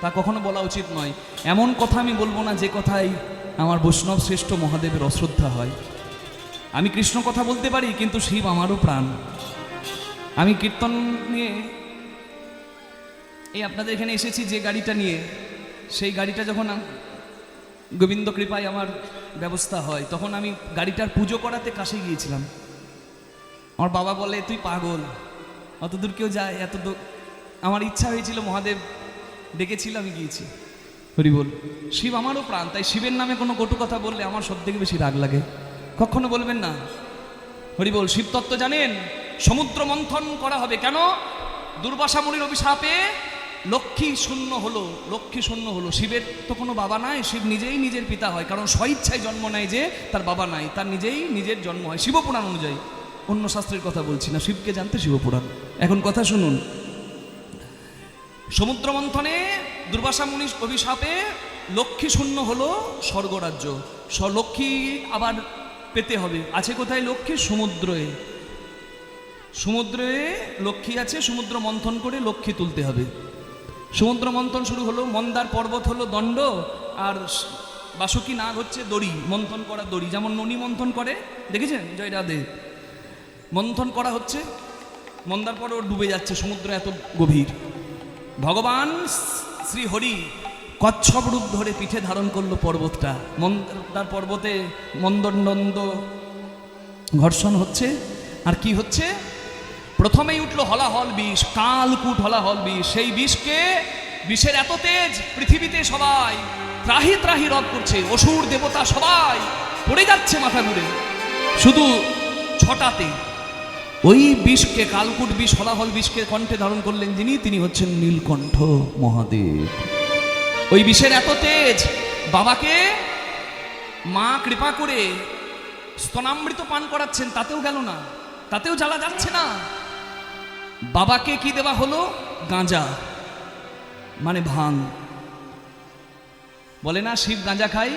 তা কখনো বলা উচিত নয়। এমন কথা আমি বলবো না যে কথাই আমার বৈষ্ণব শ্রেষ্ঠ মহাদেবের অশ্রদ্ধা হয়। আমি কৃষ্ণ কথা বলতে পারি, কিন্তু শিব আমারও প্রাণ। আমি কীর্তন নিয়ে এই আপনাদের এখানে এসেছি যে গাড়িটা নিয়ে, সেই গাড়িটা যখন গোবিন্দ কৃপায় আমার ব্যবস্থা হয়, তখন আমি গাড়িটার পুজো করাতে কাশি গিয়েছিলাম। আমার বাবা বলে তুই পাগল, অত দূর কেউ যায়, এত দূর। আমার ইচ্ছা হয়েছিল, মহাদেব ডেকেছিল, আমি গিয়েছি। হরি বল। শিব আমারও প্রাণ, তাই শিবের নামে কোনো কটু কথা বললে আমার সব থেকে বেশি রাগ লাগে। কখনো বলবেন না। হরি বল। শিব তত্ত্ব জানেন? সমুদ্র মন্থন করা হবে কেন? দুর্বাসা মুনির অভিশাপে লক্ষ্মী শূন্য হলো। শিবের তো কোনো বাবা নাই, শিব নিজেই নিজের পিতা হয়, কারণ স্বইচ্ছায় জন্ম নেয় যে তার বাবা নাই, তার নিজেই নিজের জন্ম হয় শিবপুরাণ অনুযায়ী। অন্য শাস্ত্রের কথা বলছি না, শিবকে জানতে শিবপুরাণ। এখন কথা শুনুন। সমুদ্র মন্থনে দুর্বাসা মুনির অভিশাপে লক্ষ্মী শূন্য হলো স্বর্গরাজ্য। লক্ষ্মী আবার পেতে হবে। আছে কোথায় লক্ষ্মী? সমুদ্রে। সমুদ্রে লক্ষ্মী আছে, সমুদ্র মন্থন করে লক্ষ্মী তুলতে হবে। সমুদ্র মন্থন শুরু হলো, মন্দার পর্বত হলো দণ্ড, আর বাসুকি নাগ হচ্ছে দড়ি, মন্থন করা দড়ি। যেমন ননি মন্থন করে, দেখেছেন? জয় রাধে। মন্থন করা হচ্ছে, মন্দার পর্বত ডুবে যাচ্ছে, সমুদ্র এত গভীর। ভগবান শ্রী হরি কচ্ছপ রূপ ধরে পিঠে ধারণ করলো পর্বতটা। মন্দার পর্বতে মন্দনন্দ ঘর্ষণ হচ্ছে। আর কি হচ্ছে? প্রথমেই উঠলো হলাহল বিষ, কালকূট হলাহল বিষ। সেই বিষকে, বিষের এত তেজ, পৃথিবীতে সবাই ত্রাহি ত্রাহি রদ করছে। অসুর দেবতা সবাই পড়ে যাচ্ছে মাথা ঘুরে। শুধু ছটাতে ওই বিষকে, কালকূট বিষ, হলাহল বিষকে কণ্ঠে ধারণ করলেন যিনি, তিনি হচ্ছেন নীলকণ্ঠ মহাদেব। ওই বিষের এত তেজ, বাবাকে মা কৃপা করে স্তনামৃত পান করাচ্ছেন, তাতেও গেল না, তাতেও জ্বালা যাচ্ছে না। বাবাকে কি দেওয়া হলো? গাঁজা, মানে ভাঙ। বলে না শিব গাঁজা খায়।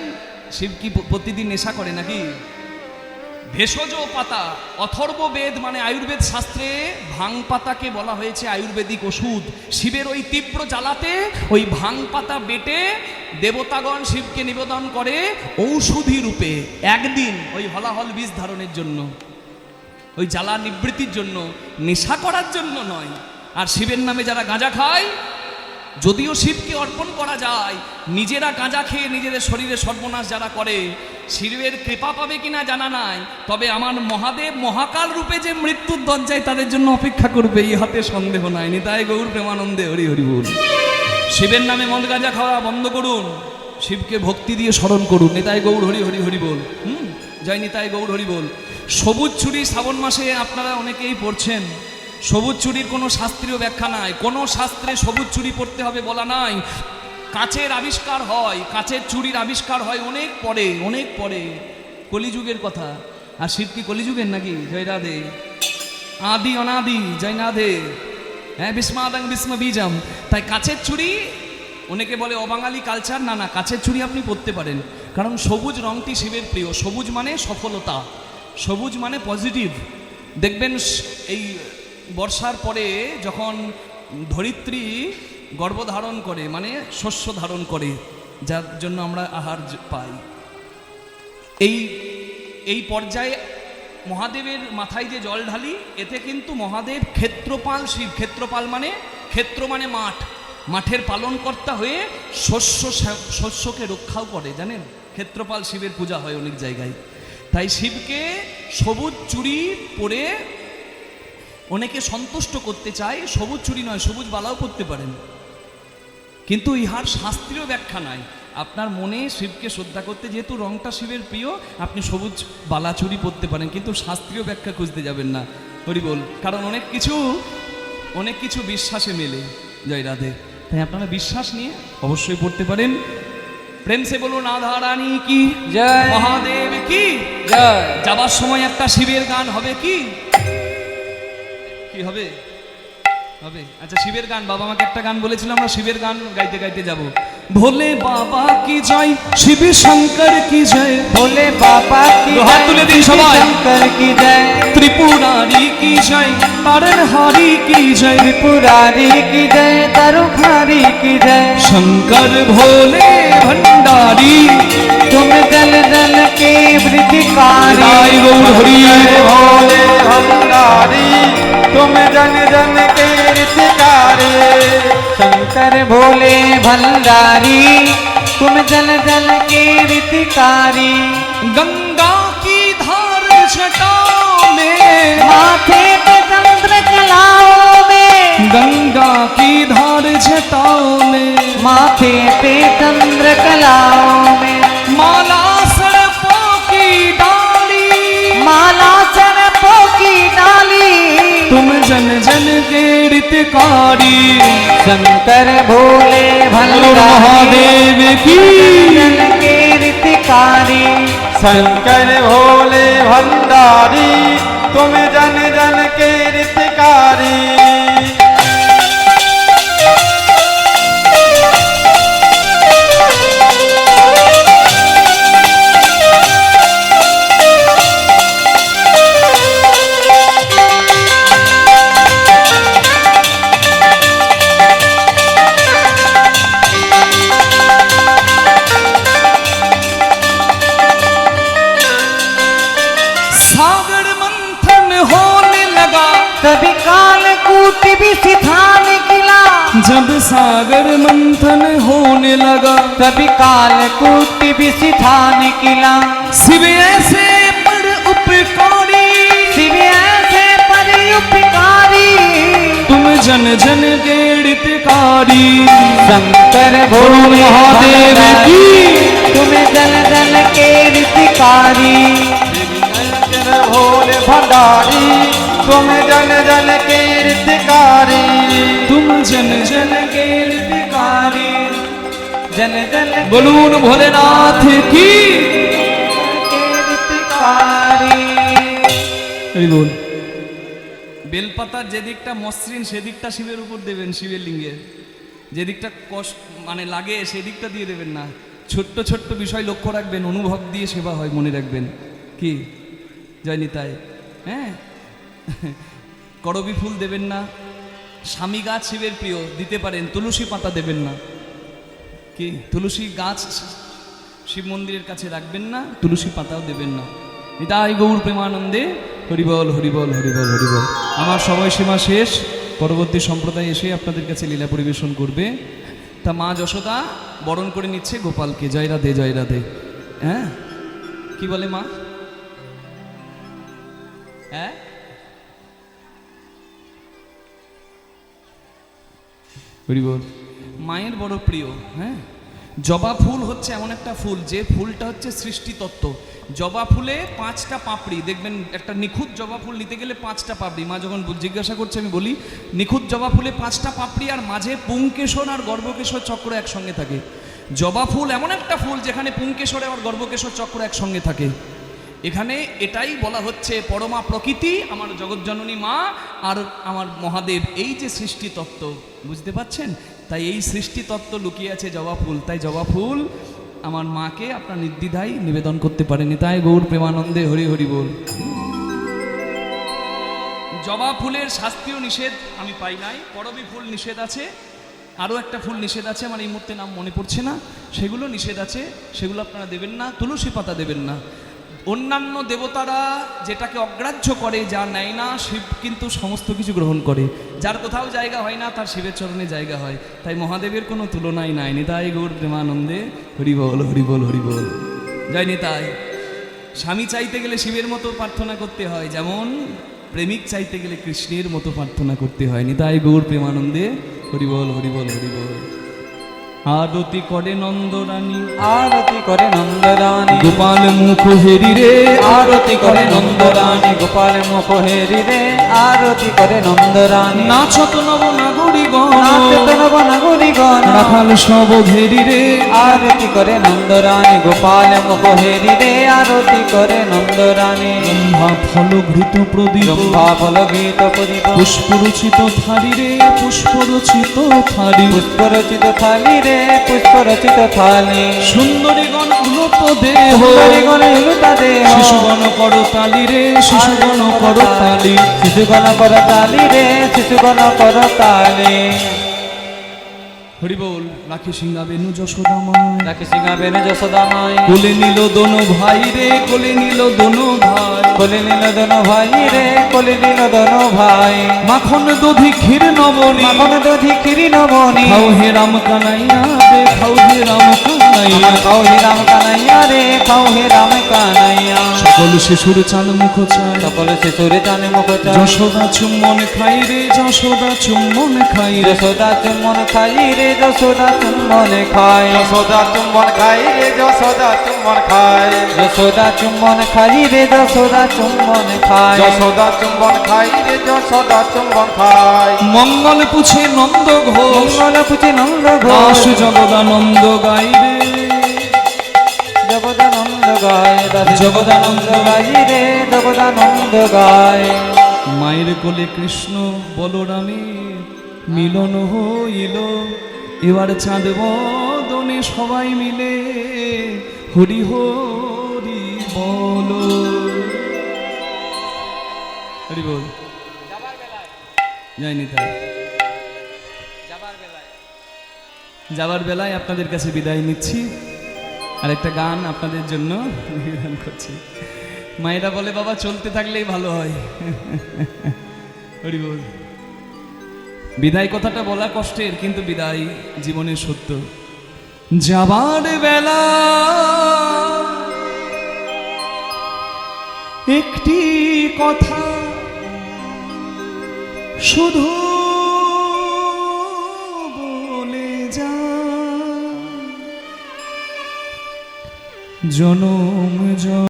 শিব কি প্রতিদিন নেশা করে নাকি? ভেষজ পাতা, অথর্ব বেদ মানে আয়ুর্বেদ শাস্ত্রে ভাং পাতাকে বলা হয়েছে আয়ুর্বেদিক ওষুধ। শিবের ওই তীব্র জ্বালাতে ওই ভাং পাতা বেটে দেবতাগণ শিবকে নিবেদন করে ঔষধি রূপে, একদিন ওই হলাহল বীজ ধারণের জন্য, ওই জ্বালা নিবৃত্তির জন্য, নেশা করার জন্য নয়। আর শিবের নামে যারা গাঁজা খায়, যদিও শিবকে অর্পণ করা যায়, নিজেরা গাঁজা খেয়ে নিজেদের শরীরে সর্বনাশ যারা করে, শিবের কৃপা পাবে কিনা জানা নাই, তবে আমার মহাদেব মহাকাল রূপে যে মৃত্যুর দরজায় তাদের জন্য অপেক্ষা করবে, ইহাতে সন্দেহ নাই। নিতাই গৌর প্রেমানন্দে হরি হরি বল। শিবের নামে মদ গাঁজা খাওয়া বন্ধ করুন, শিবকে ভক্তি দিয়ে স্মরণ করুন। নিতাই গৌর হরি হরি হরি বল। জয় নিতাই গৌর হরি বল। সবুজ চুরি শ্রাবণ মাসে আপনারা অনেকেই পড়ছেন। সবুজ চুরির কোনো শাস্ত্রীয় ব্যাখ্যা নাই, কোনো শাস্ত্রে সবুজ চুরি পড়তে হবে বলা নাই। কাচের আবিষ্কার হয়, কাচের চুরির আবিষ্কার হয় অনেক পরে, অনেক পরে, কলিযুগের কথা। আর শিব কি কলিযুগের নাকি? জয় রাধে। আদি অনাদি, জয় রাধে। হ্যাঁ, বিস্মাদাং বিস্ম বীজম। তাই কাচের চুরি, অনেকে বলে অবাঙালি কালচার, না না, কাচের চুরি আপনি পরতে পারেন। কারণ সবুজ রংটি শিবের প্রিয়। সবুজ মানে সফলতা, সবুজ মানে পজিটিভ। দেখবেন এই বর্ষার পরে যখন ধরিত্রী গর্ভধারণ করে, মানে শস্য ধারণ করে, যার জন্য আমরা আহার পাই, এই পর্যায়ে মহাদেবের মাথায় যে জল ঢালি, এতে কিন্তু মহাদেব ক্ষেত্রপাল শিব। ক্ষেত্রপাল মানে, ক্ষেত্র মানে মাঠ, মাঠের পালনকর্তা হয়ে শস্যকে রক্ষাও করে, জানেন? ক্ষেত্রপাল শিবের পূজা হয় অনেক জায়গায়। তাই শিবকে সবুজ চুড়ি পরে অনেকে সন্তুষ্ট করতে চায়। সবুজ চুড়ি নয়, সবুজ বালাও পরতে পারেন, কিন্তু ইহার শাস্ত্রীয় ব্যাখ্যা নাই। আপনার মনে শিবকে শ্রদ্ধা করতে, যেহেতু রংটা শিবের প্রিয়, আপনি সবুজ বালা চুড়ি পরতে পারেন, কিন্তু শাস্ত্রীয় ব্যাখ্যা খুঁজতে যাবেন না। হরি বল। কারণ অনেক কিছু বিশ্বাসে মেলে। জয় রাধে। তাই আপনারা বিশ্বাস নিয়ে অবশ্যই পড়তে পারেন। প্রেম সে বলুন রাধা রানী কি জয়, মহাদেব কি জয়। যাবার সময় একটা শিবের গান হবে, কি কি হবে? হবে। আচ্ছা, শিবের গান, বাবা আমাকে একটা গান বলেছিল, আমরা শিবের গান গাইতে গাইতে যাব। ভোলে বাবা কি জয়, শিব শঙ্কর কি জয়, ভোলে বাবা কি হাত তুলে দিন সবাই। শঙ্কর কি জয়, ত্রিপুরারি কি জয়, তারণহারি কি জয়, ত্রিপুরারি কি জয়, তারুখারি কি জয়। শঙ্কর ভোলে ভণ্ডারি, तुम दल दल के वृद्धिकारी, जय गौर हरि। भोले भंडारी, तुम जन जन के हितकारी। शंकर भोले भंडारी, तुम जल जल के ऋतिकारी। गंगा की धार जटाओं में, माथे पे चंद्र कलाओं में, गंगा की धार जटाओं में, माथे पे चंद्र कलाओं में। माला सर्पों की डाली, माला सरपों की डाली, तुम जन जन के हितकारी। शंकर भोले भंडारी, महादेव की जन के ऋतिकारी। शंकर भोले भंडारी, তুমি जन जन के हितकारी सागर मंथन होने लगा तभी कालकूट भी सिथा निकला जब सागर मंथन होने लगा तभी कालकूट भी सिथा निकला शिव ऐसे पर उपकारी शिव ऐसे पर उपकारी तुम जन जन के हितकारी शंकर भोले महादेव की तुम जन जन के हितकारी भोले भंडारी तुम जन जन के हितकारी तुम जन जन के हितकारी जन जन बोलून भोलेनाथ की के हितकारी এই বল বেলপাতার যে দিকটা মসৃণ সেদিকটা শিবের উপর দেবেন শিবের লিঙ্গে যে দিকটা কষ্ট মানে লাগে সেদিকটা দিয়ে দেবেন না ছোট্ট ছোট্ট বিষয় লক্ষ্য রাখবেন অনুভব দিয়ে সেবা হয় মনে রাখবেন কি জয় নিতাই হ্যাঁ করবি ফুল দেবেন না স্বামী গাছ শিবের প্রিয় দিতে পারেন তুলসী পাতা দেবেন না কি তুলসী গাছ শিব মন্দিরের কাছে রাখবেন না তুলসী পাতাও দেবেন না নিতাই গৌর প্রেমানন্দে হরিবল হরিবল হরিবল হরিবল আমার সময়সীমা শেষ পরবর্তী সম্প্রদায় এসে আপনাদের কাছে লীলা পরিবেশন করবে তা মা যশোদা বরণ করে নিচ্ছে গোপালকে জয় রাধে জয় রাধে হ্যাঁ কি বলে মা হ্যাঁ হরিবল মায়ের বড় প্রিয় হ্যাঁ জবা ফুল হচ্ছে এমন একটা ফুল যে ফুলটা হচ্ছে সৃষ্টি তত্ত্ব জবা ফুলে 5টা পাপড়ি দেখবেন একটা নিখুঁত জবা ফুল নিতে গেলে 5টা পাপড়ি মা যখন জিজ্ঞাসা করছে আমি বলি নিখুঁত জবা ফুলে 5টা পাপড়ি আর মাঝে পুংকেশর আর গর্ভকেশর চক্র একসঙ্গে থাকে জবা ফুল এমন একটা ফুল যেখানে পুংকেশর আর গর্ভকেশর চক্র একসঙ্গে থাকে এখানে এটাই বলা হচ্ছে পরমা প্রকৃতি আমার জগৎজননী মা আর আমার মহাদেব এই যে সৃষ্টি তত্ত্ব বুঝতে পাচ্ছেন তাই এই সৃষ্টি তত্ত্ব লুকিয়ে আছে জবা ফুল তাই জবা ফুল আমার মাকে আপনার নির্দ্বিধায় নিবেদন করতে পারেনি তাই গৌর প্রেমানন্দে হরি হরি বল জবা ফুলের শাস্ত্রীয় নিষেধ আমি পাই নাই করবী ফুল নিষেধ আছে আরও একটা ফুল নিষেধ আছে আমার এই মুহূর্তে নাম মনে পড়ছে না সেগুলো নিষেধ আছে সেগুলো আপনারা দেবেন না তুলসী পাতা দেবেন না অন্যান্য দেবতারা যেটাকে অগ্রাহ্য করে যা নেয় না শিব কিন্তু সমস্ত কিছু গ্রহণ করে যার কোথাও জায়গা হয় না তার শিবের চরণে জায়গা হয় তাই মহাদেবের কোনো তুলনাই নাই নিতাই গৌর প্রেমানন্দে হরিবল হরিবল হরিবল জয় নিতাই স্বামী চাইতে গেলে শিবের মতো প্রার্থনা করতে হয় যেমন প্রেমিক চাইতে গেলে কৃষ্ণের মতো প্রার্থনা করতে হয় নিতাই গৌর প্রেমানন্দে হরিবল হরিবল হরিবল আরতি করে নন্দরানী आरती करे नंदरानी গোপাল মুখ হেরি রে आरती करे नंदरानी गोपाल मुख हेरी रे आरती करे नंदरानी নাচত নব নাগরিগণ नाचत नव नगरी गण রাখাল সব ঘেরি রে आरती करे नंदरानी गोपाल मुख हेरी रे आरती करे नंदरानी ব্রহ্মা ফল ঘৃত প্রদীপ ब्रह्मा फल गीत प्रदीप পুষ্পরচিত থারি রে পুষ্পরচিত থারি पुष्प रचित थाली रे पुष्प रचित थाली সুন্দরীগণ উলট দেহ सुंदरी गण हिलुता देह শিশুগণ কর তালি রে শিশুগণ কর তালি शिशुगण कर ताली रे शिशुगण कर ताली হরি বল রাখি সিংহা বেনু যশোদা মায় রাখি সিংহা বেনে যশোদা মাই কোলে নিল দোনো ভাই রে কোলে নিল দোনো ভাই কোলে নীল দন ভাই রে কোলে নীল দন ভাই মাখন দধি ক্ষীর নবনী মাখন দধি ক্ষীরি নবনী খাও হে রাম কানাইয়া রে খাও হে রাম কানাইয়া খাও হে রাম কানাইয়া রে খাও হে রাম কানাইয়া সকল শিশুর চাল মুখ চায় সকল শিশুরে জানে মুখ চায় যশোদা চুম্বন খাই রে যশোদা চুম্বন খাই রে যশোদা চুম্বন খাই রে যশোদা চুম্বন খাই যশোদা চুম্বন খাই রে যশোদা চুম্বন খাই যশোদা চুম্বন খাই রে যশোদা চুম্বন খাই যশোদা চুম্বন খাই রে যশোদা চুম্বন খাই মঙ্গল পুছে নন্দ ঘোষ মঙ্গল পুচি নন্দ দাস ঘোষ জগদানন্দ গাই রে জগদানন্দ গায় দাসে জগদানন্দ গাই রে জগদানন্দ গায়। মায়ের কোলে কৃষ্ণ বলরামের মিলন হইল, এবার চাঁদ বদনে সবাই মিলে হরি হরি বলো। হরি বল। যাইনি তাই যাবার বেলায় আপনাদের কাছে বিদায় নিচ্ছি, আর একটা গান আপনাদের জন্য নিবেদন করছি। মায়েরা বলে বাবা চলতে থাকলেই ভালো হয়। হরি বল। বিদায় কথাটা বলা কষ্টের, কিন্তু বিদায় জীবনের সত্য। যাবার বেলা একটি কথা শুধু বলে যা, জনম